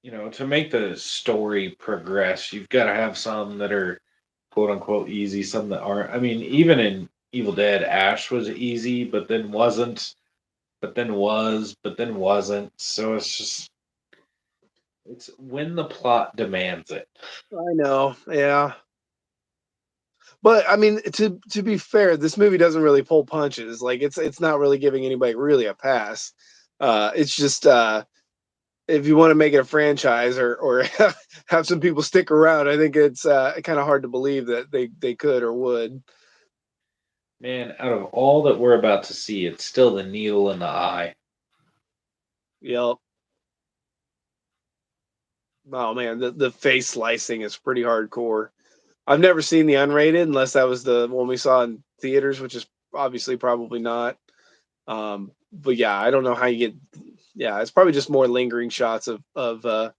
to make the story progress, you've got to have some that are quote unquote easy, some that aren't. I mean, even in Evil Dead, Ash was easy, but then wasn't, but then was, but then wasn't. So it's when the plot demands it.
I know. Yeah. But I mean, to be fair, this movie doesn't really pull punches. Like it's not really giving anybody really a pass. It's just if you want to make it a franchise or have some people stick around, I think it's kind of hard to believe that they could or would.
Man, out of all that we're about to see, it's still the needle in the eye.
Yep. Oh man, the face slicing is pretty hardcore. I've never seen the unrated unless that was the one we saw in theaters, which is obviously probably not. But yeah, I don't know how you get. Yeah, it's probably just more lingering shots of uh,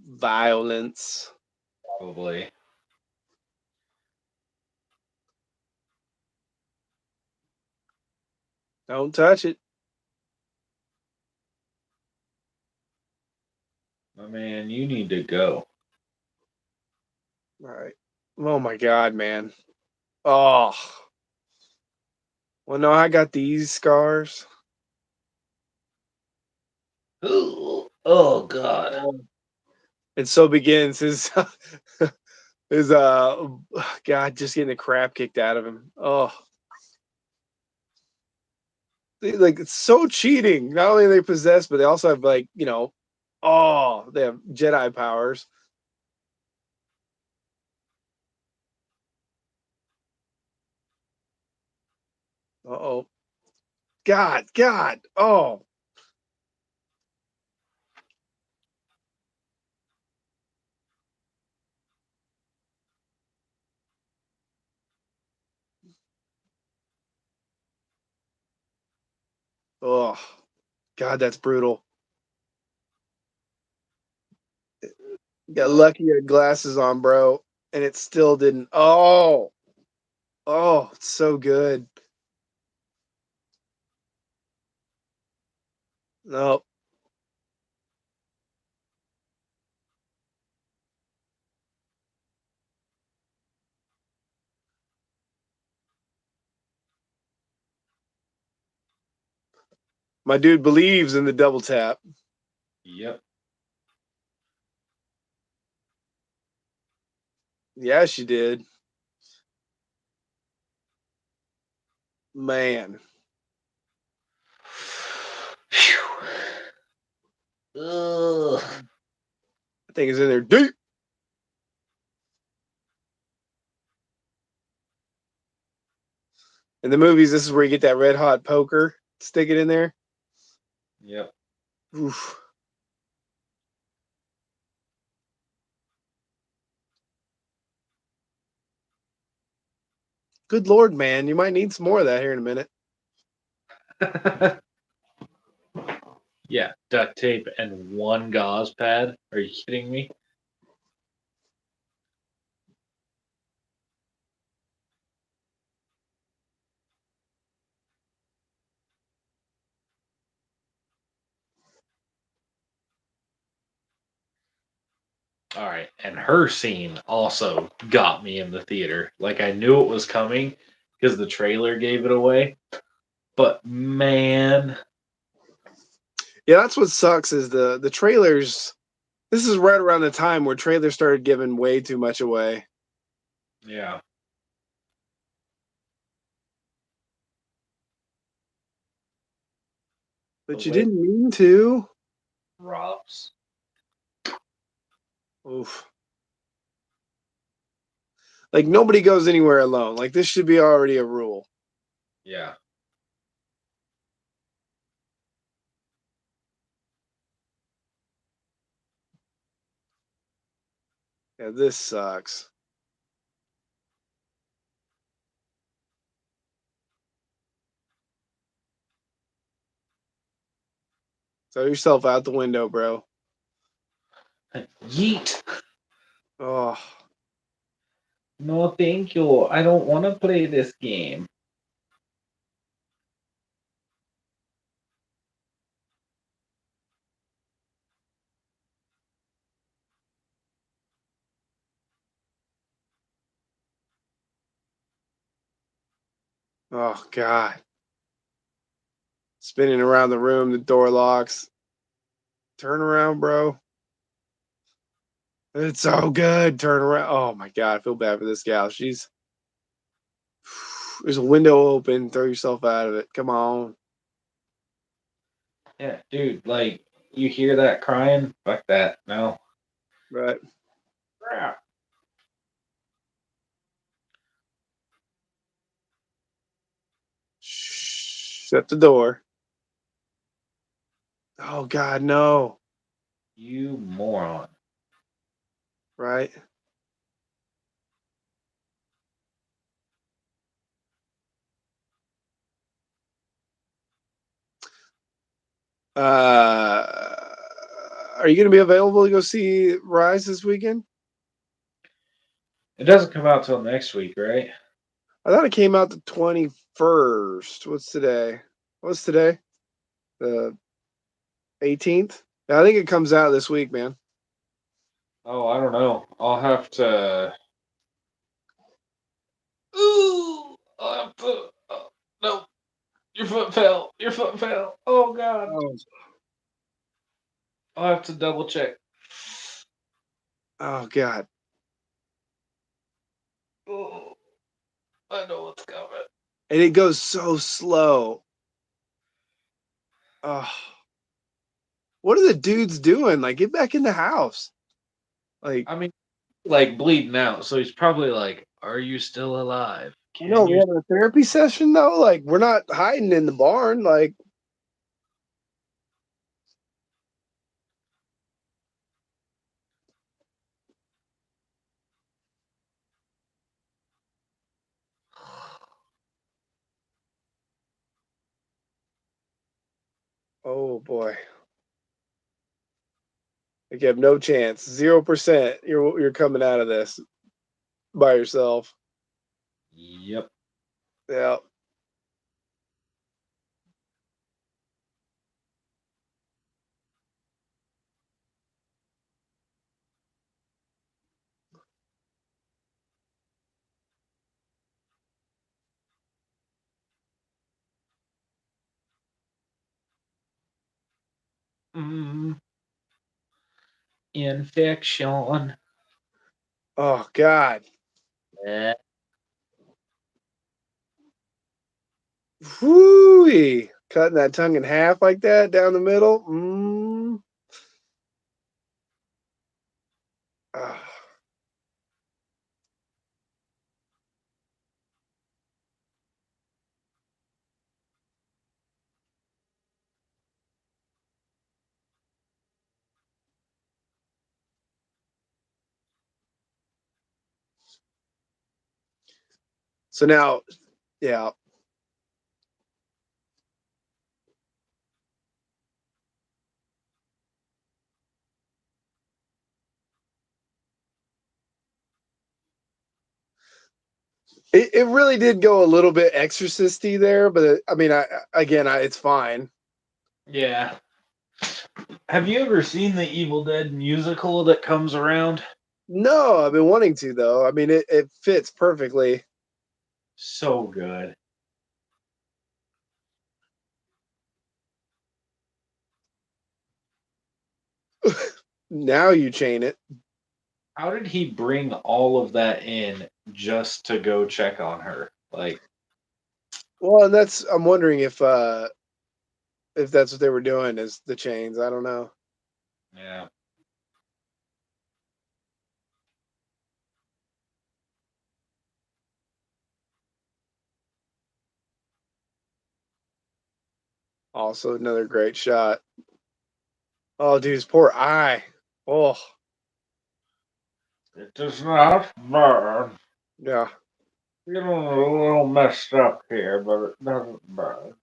violence.
Probably.
Don't touch it.
My man, you need to go.
All right. Oh my god, man. Oh, well, no, I got these scars.
Ooh, oh God.
Oh. And so begins his his God just getting the crap kicked out of him. Oh, like it's so cheating. Not only are they possessed, but they also have like oh, they have Jedi powers. Oh, God, oh, oh, God, that's brutal. Got lucky you had glasses on, bro, and it still didn't. Oh, it's so good. No, my dude believes in the double tap.
Yep.
Yeah, she did, man.
Phew. Ugh.
I think it's in there deep. In the movies, this is where you get that red hot poker. Stick it in there.
Yep.
Oof. Good lord, man, you might need some more of that here in a minute.
Yeah, duct tape and one gauze pad. Are you kidding me? All right, and her scene also got me in the theater. Like I knew it was coming because the trailer gave it away. But man,
Yeah, that's what sucks is the trailers. This is right around the time where trailers started giving way too much away.
yeah, the
But you
way
didn't mean to.
Rob's.
Oof. Like nobody goes anywhere alone. Like this should be already a rule.
Yeah.
Yeah, this sucks. Throw yourself out the window, bro.
Yeet.
Oh,
No, thank you. I don't want to play this game.
Oh God. Spinning around the room, the door locks. Turn around, bro. It's so good. Turn around. Oh my God. I feel bad for this gal. She's there's a window open. Throw yourself out of it. Come on.
Yeah, dude, like you hear that crying? Fuck that. No.
Right.
Crap.
Shut the door. Oh God, no.
You moron.
Right. Are you going to be available to go see Rise this weekend?
It doesn't come out till next week, right?
I thought it came out the 21st. What's today? What's today? The 18th? Yeah, I think it comes out this week, man.
Oh, I don't know. I'll have to. Ooh, I'll have to. No, your foot fell. Your foot fell. Oh God.
Oh,
I'll have to double check.
oh God.
Oh, I know what's coming.
And it goes so slow. Oh, what are the dudes doing? Like, get back in the house. Like,
I mean, like bleeding out, so he's probably like, "Are you still alive?
I know
Can
we
you?"
having a therapy session though. Like, we're not hiding in the barn. Like, oh boy. Like you have no chance. 0%. You're coming out of this by yourself.
Yep.
Yeah.
Mm, infection.
Oh God.
Eh.
Whoo! Cutting that tongue in half like that down the middle. Mm. Ah. So now, yeah, it really did go a little bit exorcisty there, but I mean, it's fine.
Yeah. Have you ever seen the Evil Dead musical that comes around?
No, I've been wanting to though. I mean, it fits perfectly.
So good.
Now you chain it.
How did he bring all of that in just to go check on her? Like,
Well, and that's I'm wondering if that's what they were doing is the chains. I don't know.
yeah.
Also, another great shot. Oh, dude, his poor eye. Oh,
It does not burn.
yeah.
Getting a little messed up here, but it doesn't burn.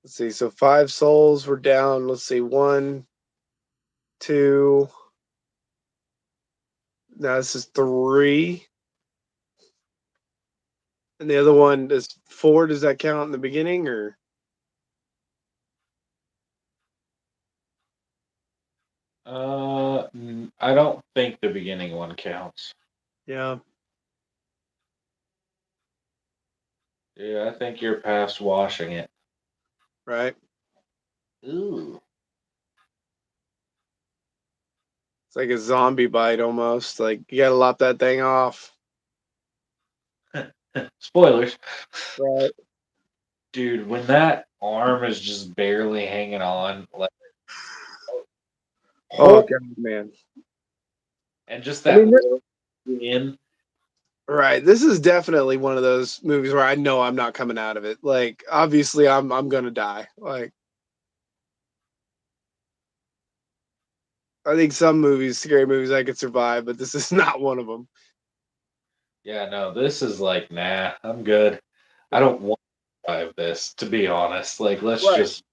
Let's see. So 5 souls were down. Let's see. One, two. Now this is three. And the other one is four. Does that count in the beginning or?
I don't think the beginning one counts.
Yeah.
Yeah, I think you're past washing it.
Right.
Ooh.
It's like a zombie bite almost. Like you gotta lop that thing off.
Spoilers.
Right.
Dude, when that arm is just barely hanging on, like,
Oh
whole,
god, man.
and just
I
that
mean,
in.
right. This is definitely one of those movies where I know I'm not coming out of it. Like, obviously, I'm gonna die. Like, I think some movies, scary movies, I could survive, but this is not one of them.
Yeah, no, this is like, nah, I'm good. I don't want to survive this, to be honest. Like, let's
Right.
just,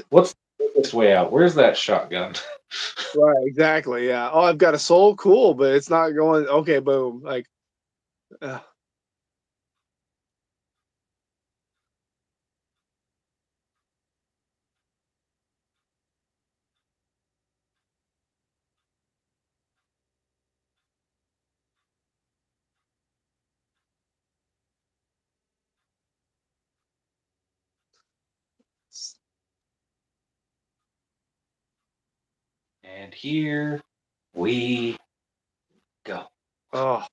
what's the quickest way out? Where's that shotgun?
Right. Exactly. Yeah. Oh, I've got a soul. Cool, but it's not going. Okay. Boom. Like, uh,
And here we go.
oh,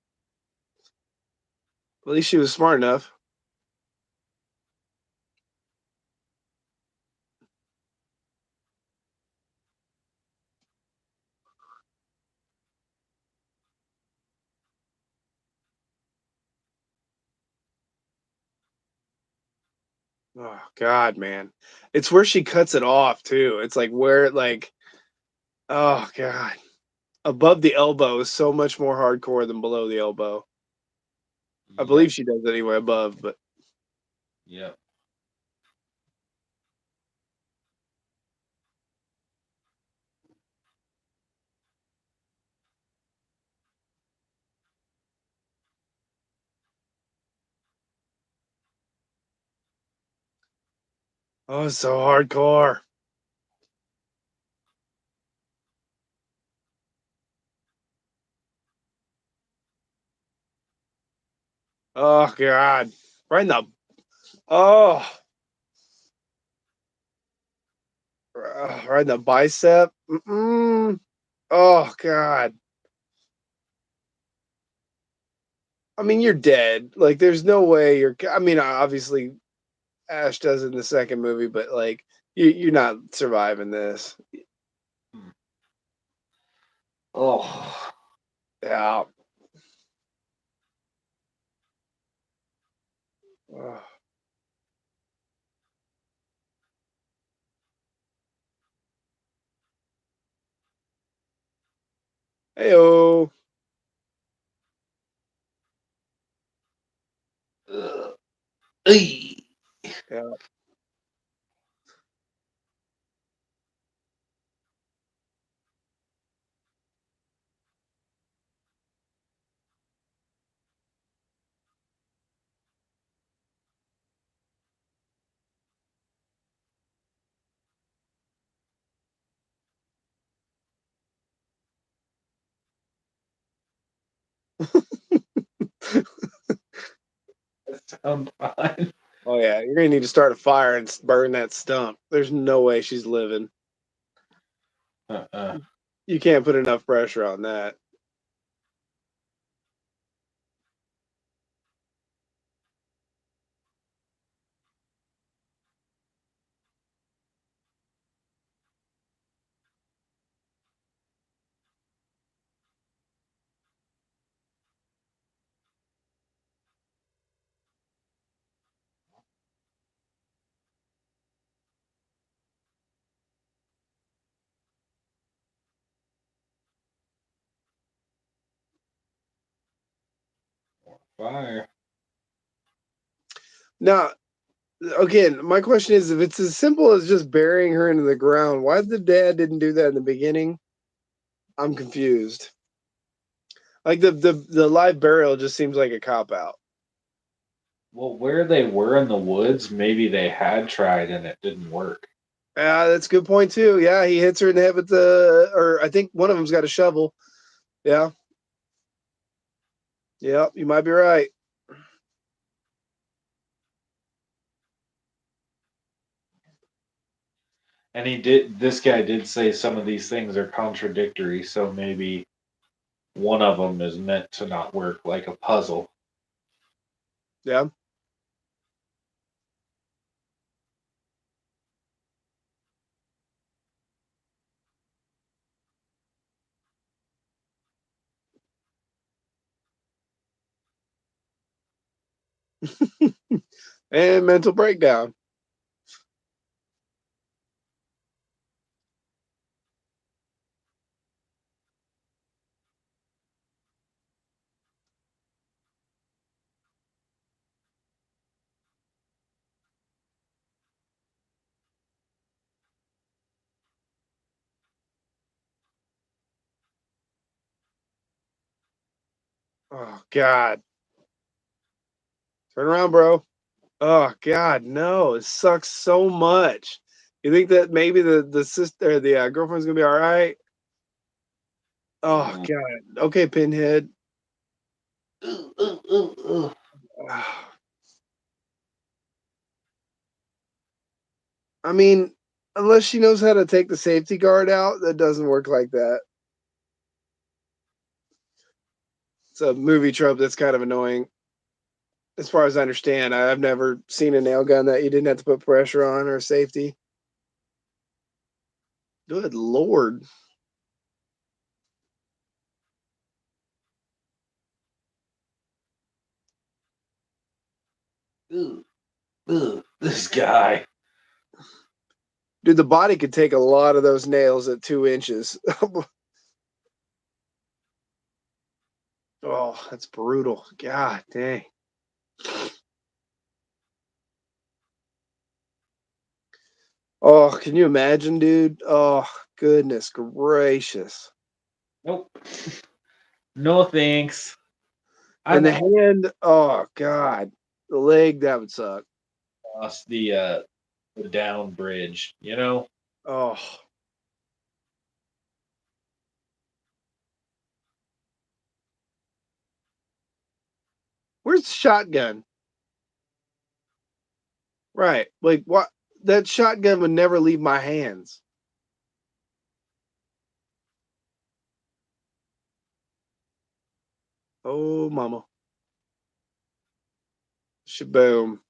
at least she was smart enough. Oh God, man. It's where she cuts it off too. It's like where like, oh God. Above the elbow is so much more hardcore than below the elbow. I
Yep,
believe she does anyway above, but
yep.
oh, it's so hardcore. Oh God. Right in the oh right in the bicep. Mm-mm. Oh God. I mean, you're dead. Like, there's no way you're. I mean, obviously, Ash does in the second movie, but like, you're not surviving this.
Hmm. Oh,
Yeah. Oh. Heyo.
ugh. Eey.
Yeah.
That sounds fine.
Oh yeah, you're gonna need to start a fire and burn that stump. There's no way she's living.
Uh-uh.
You can't put enough pressure on that.
Fire.
Now, Again, my question is, if it's as simple as just burying her into the ground, why the dad didn't do that in the beginning? I'm confused. Like the live burial just seems like a cop out.
Well, where they were in the woods, maybe they had tried and it didn't work.
Yeah, that's a good point too. Yeah, he hits her in the head with the, or I think one of them's got a shovel. Yeah, yeah, you might be right.
And this guy did say some of these things are contradictory, so maybe one of them is meant to not work like a puzzle.
Yeah. And mental breakdown. Oh God. Turn around, bro. Oh God, no. It sucks so much. You think that maybe the sister, the girlfriend's gonna be all right? Oh
Mm.
God. Okay, Pinhead.
Ooh, ooh, ooh, ooh.
I mean, unless she knows how to take the safety guard out, that doesn't work like that. It's a movie trope that's kind of annoying. As far as I understand, I've never seen a nail gun that you didn't have to put pressure on or safety. Good Lord.
Ooh, ooh. This guy.
Dude, the body could take a lot of those nails at 2 inches. Oh, that's brutal. God dang. Oh, can you imagine, dude? Oh, goodness gracious.
Nope. No thanks.
And
I'm
the
out.
hand, oh God. The leg, that would suck.
Across the down bridge, you know?
Oh, where's the shotgun? Right. Like what, that shotgun would never leave my hands. Oh mama. Shaboom.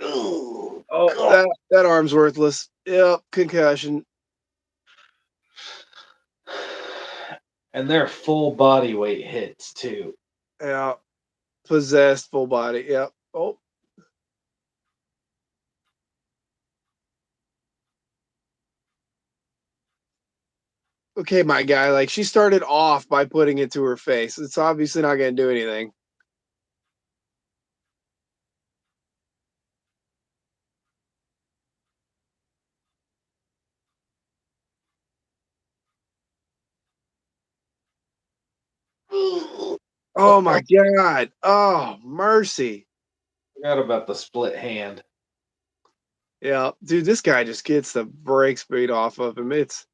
Ooh,
Oh,
God.
that arm's worthless. Yep, concussion.
And they're full body weight hits too.
Yeah, possessed full body. Yep. Oh, okay, my guy. Like she started off by putting it to her face. It's obviously not going to do anything.
Ooh.
Oh
Oh,
my god. Oh mercy.
forgot about the split hand.
Yeah, dude, this guy just gets the brake speed off of him. It's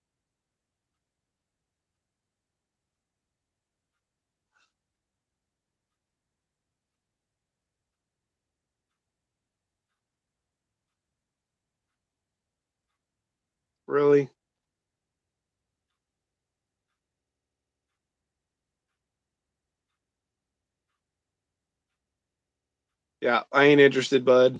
really, yeah. I ain't interested, bud.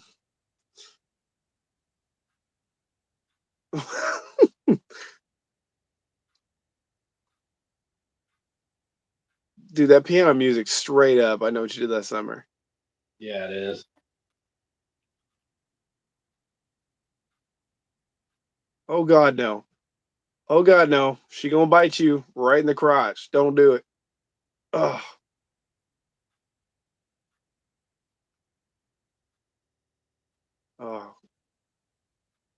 Dude, that piano music straight up. I know what you did last summer.
Yeah, it is.
Oh god, no. Oh god, no. She gonna bite you right in the crotch. Don't do it. Oh,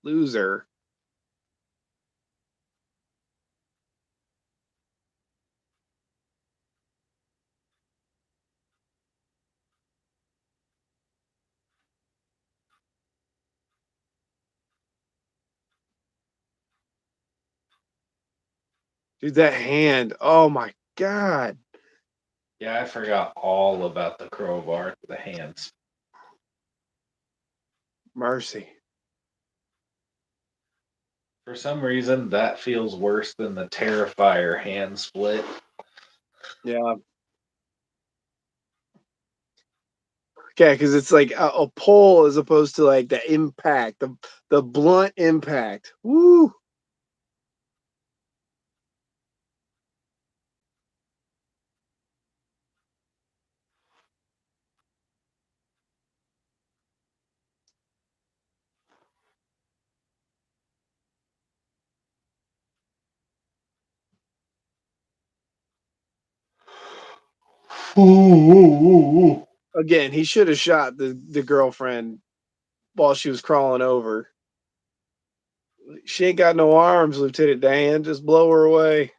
Loser. Dude, that hand. Oh my god.
Yeah, I forgot all about the crowbar, the hands.
Mercy.
For some reason, that feels worse than the Terrifier hand split.
Yeah. Okay, because it's like a pull as opposed to like the impact, the blunt impact. Woo!
Ooh.
Again, he should have shot the girlfriend while she was crawling over. She ain't got no arms, Lieutenant Dan. Just blow her away.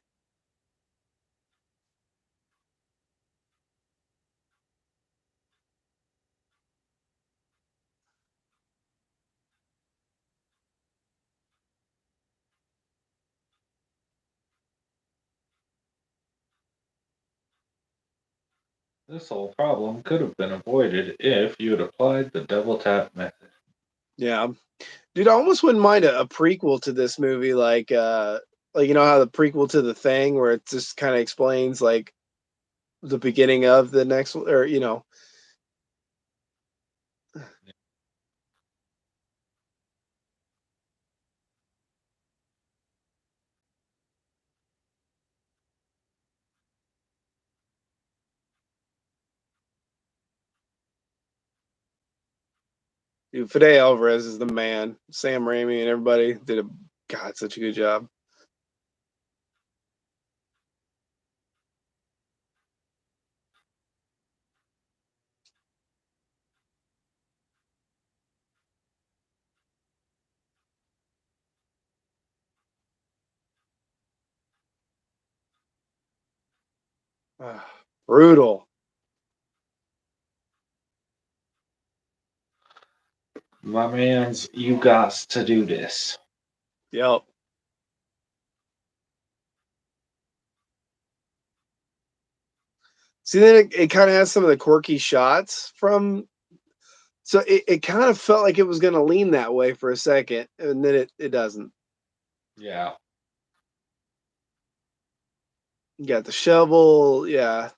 This whole problem could have been avoided if you had applied the double tap method.
Yeah, dude, I almost wouldn't mind a prequel to this movie, like you know how the prequel to the Thing, where it just kind of explains like the beginning of the next, or you know, dude, Fede Alvarez is the man. Sam Raimi and everybody did a god such a good job. Ah, brutal.
My man's, you got to do this.
Yep. See, then it kind of has some of the quirky shots from. So it kind of felt like it was going to lean that way for a second, and then it doesn't.
Yeah.
You got the shovel, yeah.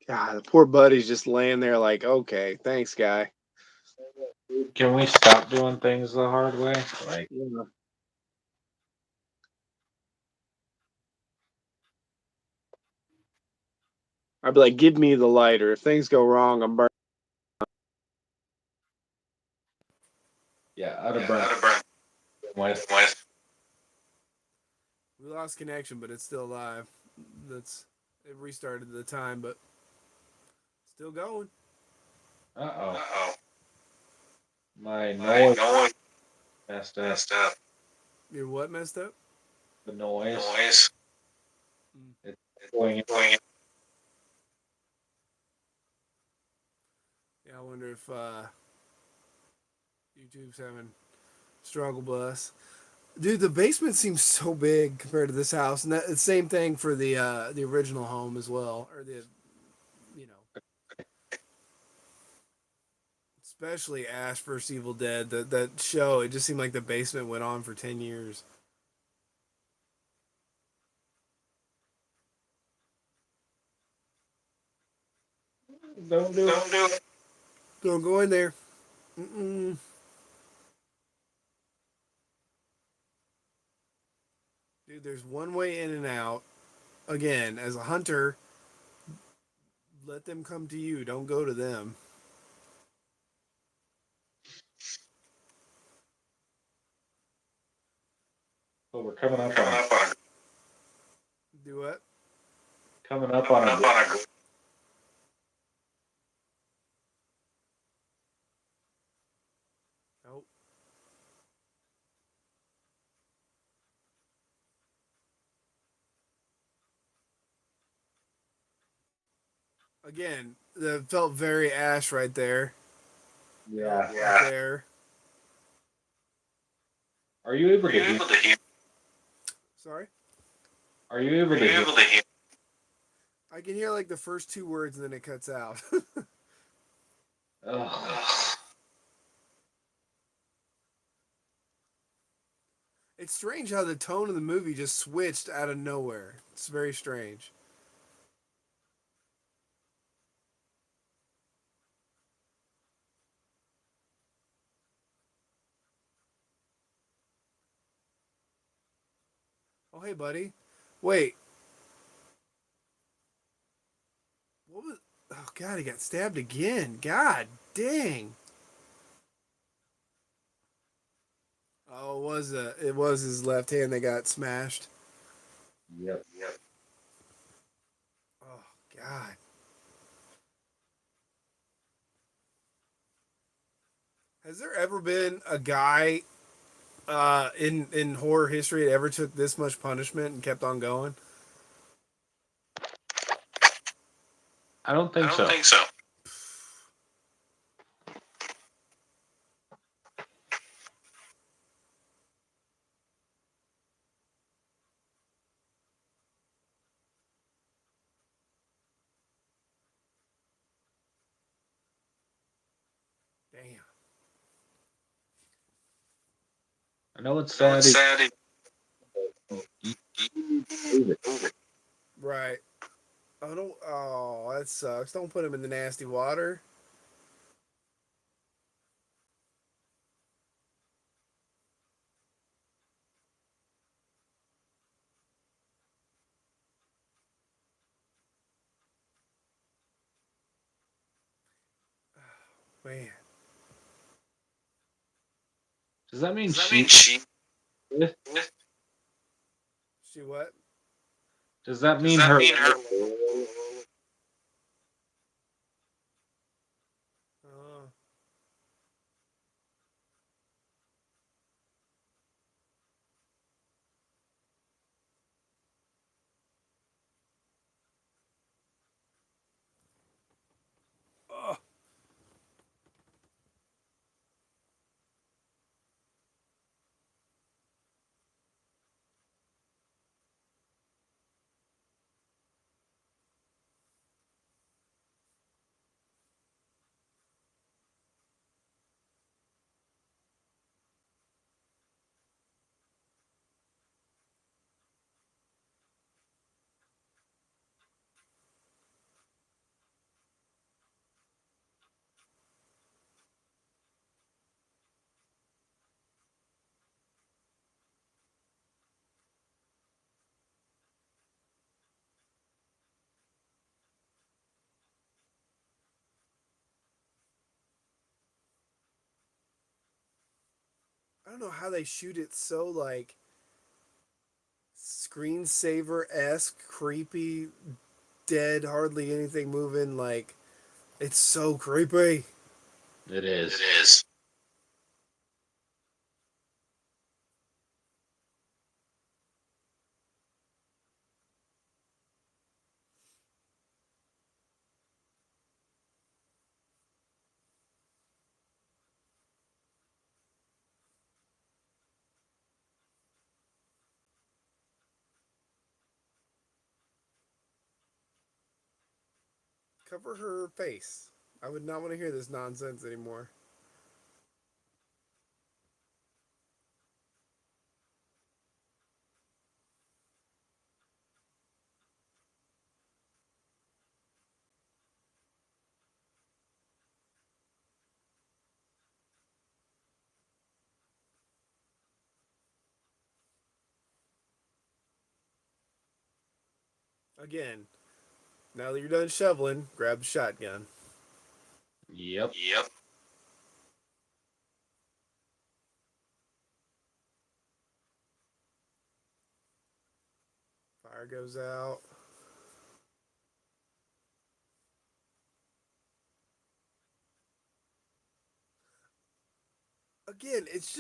God, the poor buddy's just laying there like, okay, thanks, guy.
Can we stop doing things the hard way? Like,
Yeah. I'd be like, give me the lighter. If things go wrong, I'm burning.
yeah, I'd have burned with.
We lost connection, but it's still live. That's it restarted the time, but still going.
Uh oh.
Uh-oh.
My
My
noise
noise
messed up.
messed up. Your what messed up?
The noise.
Noise.
It's
It's
going.
going. Yeah, I wonder if YouTube's having struggle bus. Dude, the basement seems so big compared to this house, and that the same thing for the original home as well, or the you know, especially Ash vs Evil Dead. That show, it just seemed like the basement went on for 10 years.
Don't do it.
Don't do it. Don't go in there. Mm-mm. Dude, there's one way in and out. Again, as a hunter, let them come to you. Don't go to them.
But we're
Do what?
coming up on a
Nope. Again, that felt very Ash right there.
yeah.
Right there.
Are you able to hear?
Sorry.
Are you able to hear?
I can hear like the first two words and then it cuts out.
Ugh.
It's strange how the tone of the movie just switched out of nowhere. It's very strange. Oh, hey, buddy. Wait. What was. Oh, God, he got stabbed again. God dang. Oh, it was his left hand that got smashed.
Yep.
Oh, God. Has there ever been a guy in horror history that ever took this much punishment and kept on going?
I don't think so.
Damn.
I know it's sad.
Right. Oh, don't. Oh, that sucks. Don't put him in the nasty water. Man.
Does that mean
She what?
Does that mean her?
Uh, oh, I don't know how they shoot it so like screensaver esque, creepy, dead, hardly anything moving. Like it's so creepy.
It is.
Cover her face. I would not want to hear this nonsense anymore. Again, now that you're done shoveling, grab the shotgun.
Yep.
Power goes out. Again, it's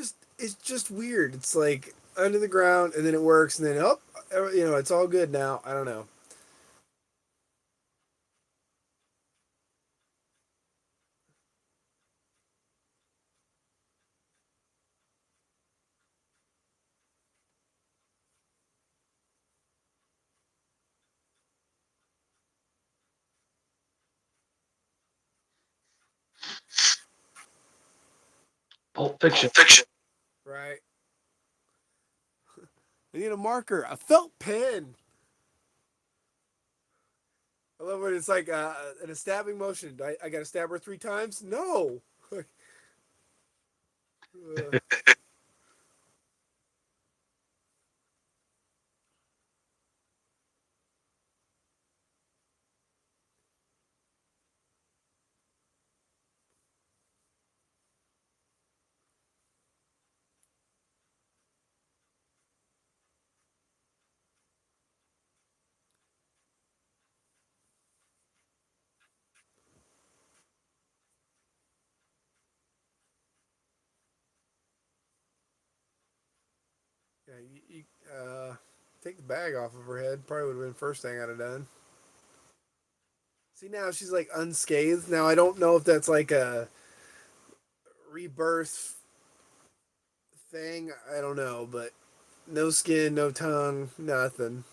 just weird. It's like under the ground, and then it works, and then it's all good now. I don't know.
Pulp Fiction.
Pulp Fiction. Right. I need a marker. A felt pen. I love when it's like in a stabbing motion. I got to stab her 3 times? No. Yeah, take the bag off of her head. Probably would have been the first thing I'd have done. See, now she's like unscathed. Now I don't know if that's like a rebirth thing. I don't know, but no skin, no tongue, nothing.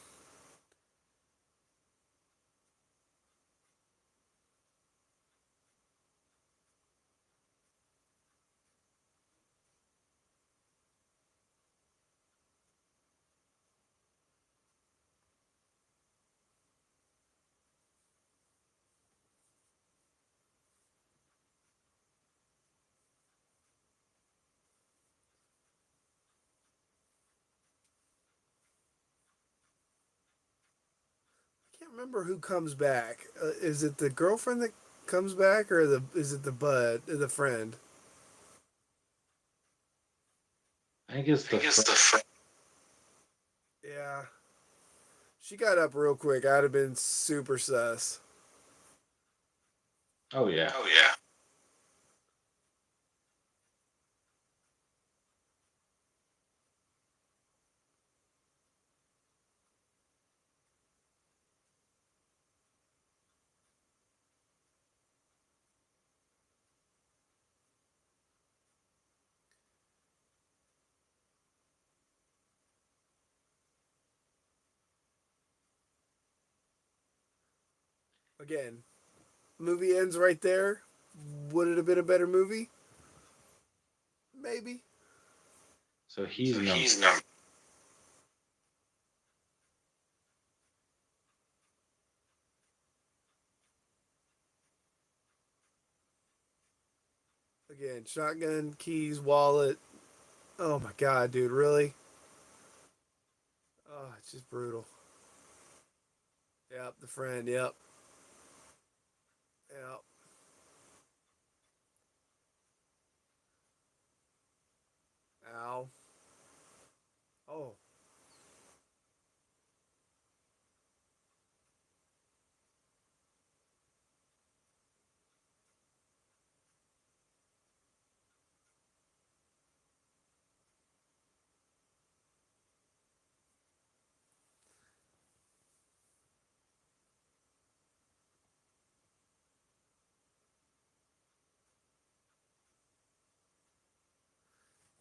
I can't remember who comes back. Is it the girlfriend that comes back, or is it the the friend?
I think it's
I
the
think it's
friend.
the friend. Yeah, she got up real quick. I'd have been super sus.
Oh yeah.
Oh yeah. Again, movie ends right there. Would it have been a better movie? Maybe.
So
So
he's number.
he's number. Again, shotgun, keys, wallet. Oh my god, dude, really? Oh, it's just brutal. Yep, the friend. Yep. Yep. Ow. Oh.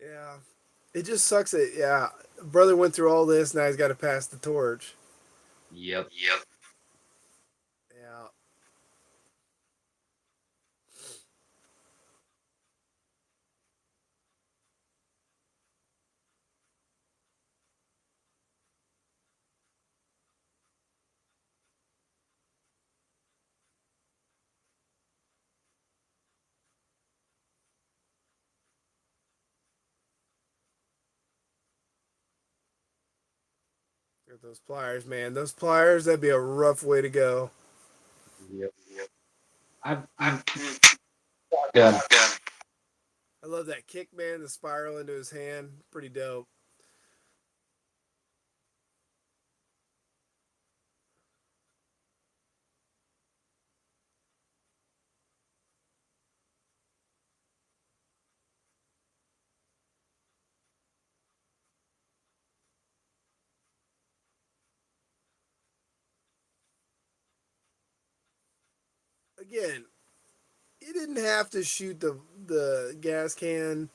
Yeah. It just sucks that brother went through all this. Now he's got to pass the torch.
Yep.
Yep. Yeah. Got those pliers, man. Those pliers, that'd be a rough way to go.
Yep.
Yep.
I
I,
yeah.
yeah. I love that kick, man. The spiral into his hand. Pretty dope. again, he didn't have to shoot the gas can.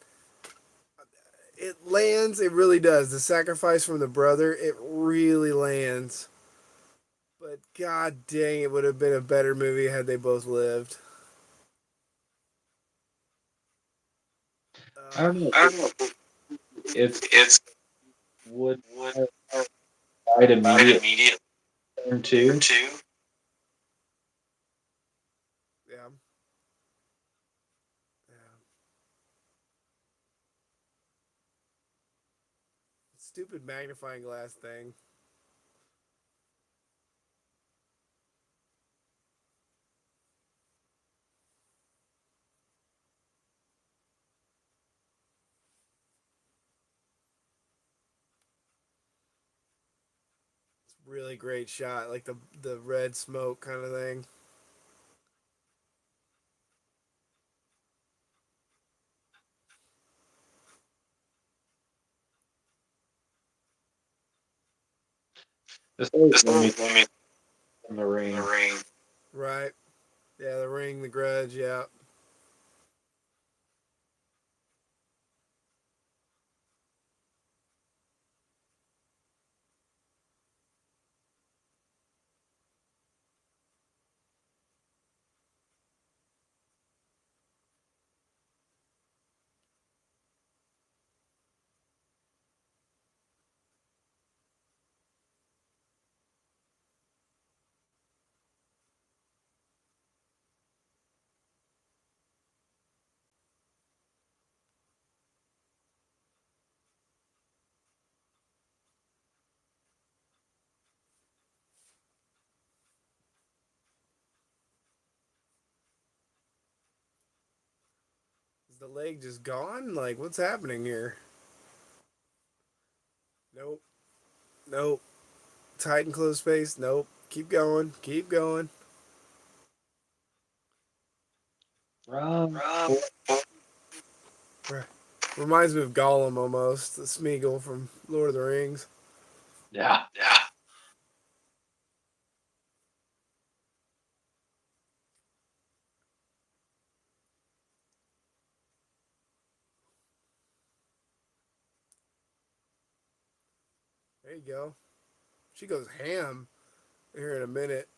It lands. It really does. The sacrifice from the brother. It really lands. But god dang, it would have been a better movie had they both lived.
I don't know.
I don't know.
It's
It's
would
would
have died
died
immediately
immediately
too.
too. Yeah. Yeah. Stupid magnifying glass thing. It's a really great shot, like the red smoke kind of thing.
This always
This
made me
always
think
made me
of the
the
ring.
ring. Right. Yeah, the ring, the grudge. Yeah. Is the leg just gone? Like, what's happening here? Nope. Nope. Tight and close space. Nope. Keep going. Keep going.
Run.
Right. Reminds me of Gollum almost, the Smeagol from Lord of the Rings.
Yeah.
Yeah. There you go. She goes ham here in a minute.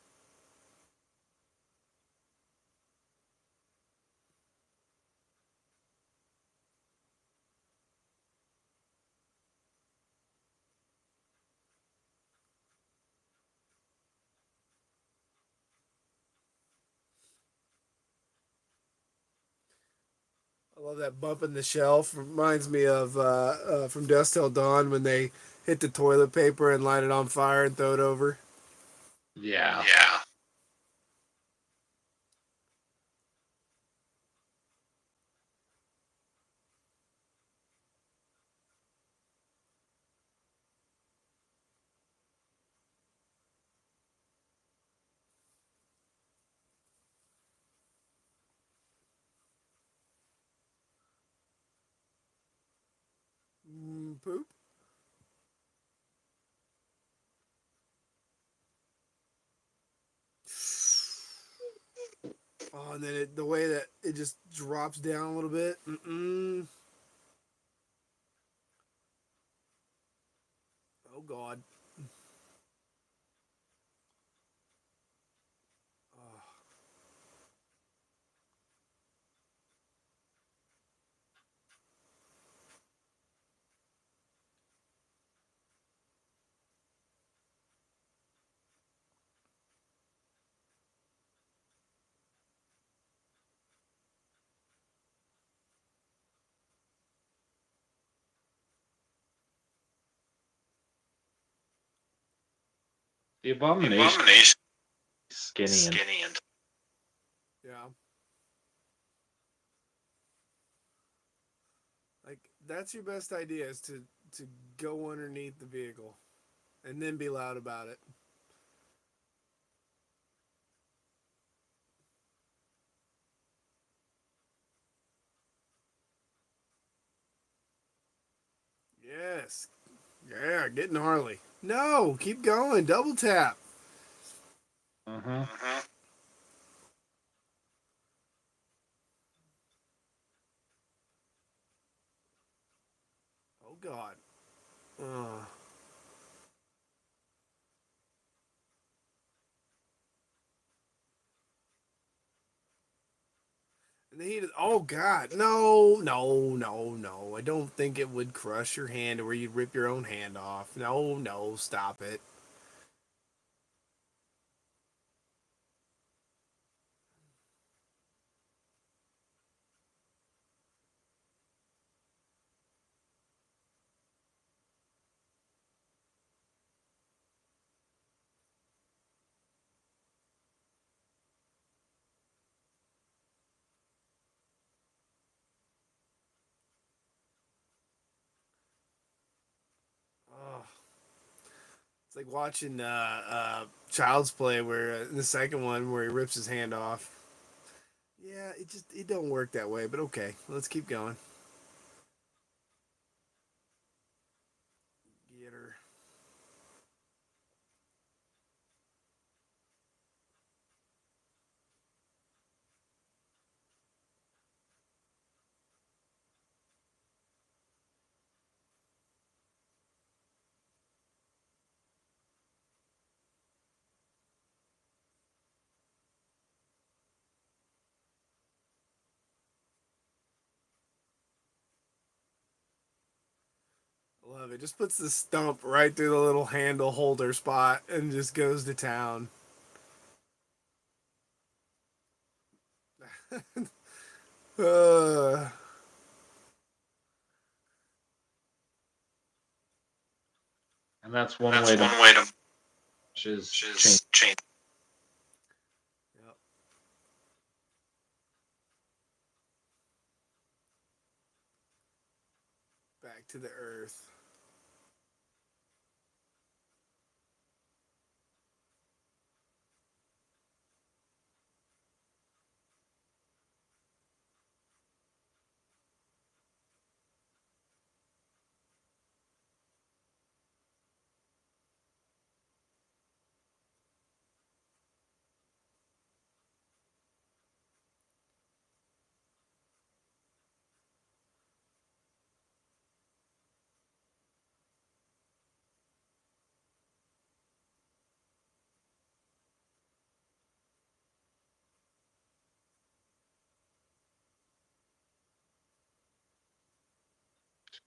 I love that bump in the shelf. Reminds me of from Dust Till Dawn when they hit the toilet paper and light it on fire and throw it over.
Yeah.
Yeah. Poop. Oh, and then the way that it just drops down a little bit. Mm-mm. Oh God. Oh,
The
the
abomination
abomination.
is skinny and
Skinny and yeah, like that's your best idea is to go underneath the vehicle and then be loud about it. Yes. Yeah, getting Harley. No, keep going. Double tap.
uh-huh.
Uh-huh.
Oh God. Uh, and the heat. Oh God. No. No. No. No. I don't think it would crush your hand or you'd rip your own hand off. No. No. Stop it. Oh. It's like watching Child's Play, where in the second one where he rips his hand off. Yeah, it don't work that way, but okay, let's keep going. Get her. I love it. Just puts the stump right through the little handle holder spot and just goes to town. uh,
And that's one
that's
way to
one way to
match is change.
just change. Yep. Back to the earth.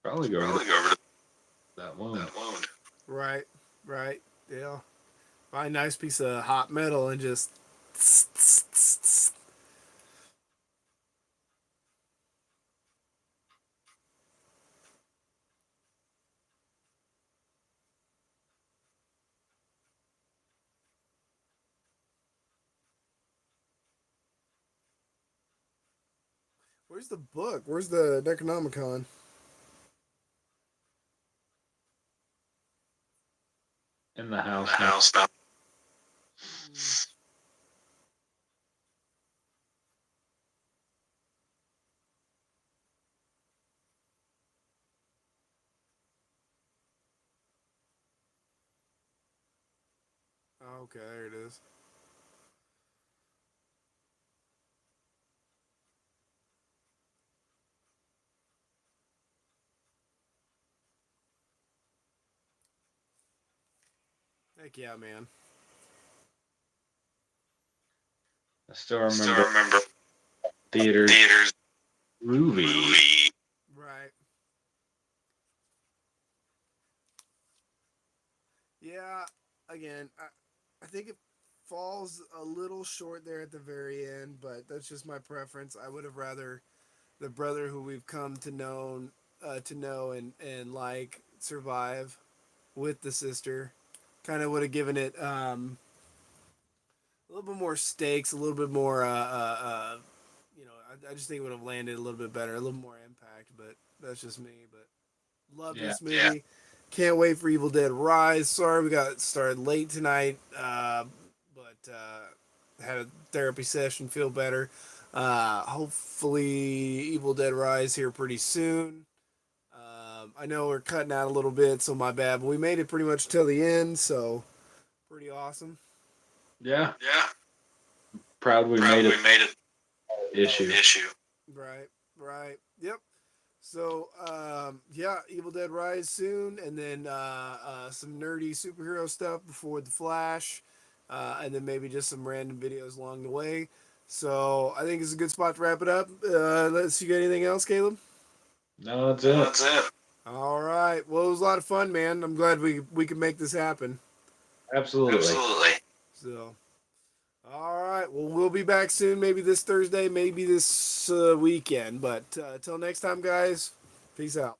Probably go over to
Probably go over to
that wound.
that wound. Right, right. Yeah. Find a nice piece of hot metal and just. Where's the book? Where's the Necronomicon?
In the
In the
house now.
house now. Oh, okay, there it is. Heck yeah, man.
I still
Still
remember
remember
theaters
theaters
movie.
movie. Right. Yeah. Again, I think it falls a little short there at the very end, but that's just my preference. I would have rather the brother who we've come to know and like survive with the sister. Kind of would have given it a little bit more stakes, a little bit more. I just think it would have landed a little bit better, a little more impact. But that's just me. But love
Yeah.
this movie. Yeah. Can't wait for Evil Dead Rise. Sorry we got started late tonight, but had a therapy session. Feel better. Hopefully, Evil Dead Rise here pretty soon. I know we're cutting out a little bit, so my bad. But we made it pretty much till the end, so pretty awesome.
Yeah.
Yeah.
Proud we
Proud
made it
we made it
issue.
issue. Right, right. Yep. So yeah, Evil Dead Rise soon, and then some nerdy superhero stuff before the Flash, and then maybe just some random videos along the way. So I think it's a good spot to wrap it up. Let's. You got anything else, Caleb?
No, that's
No,
it.
that's it. All right. Well, it was a lot of fun, man. I'm glad we could make this happen.
Absolutely.
Absolutely. So, all right. Well, we'll be back soon. Maybe this Thursday, maybe this weekend. But till next time, guys. Peace out.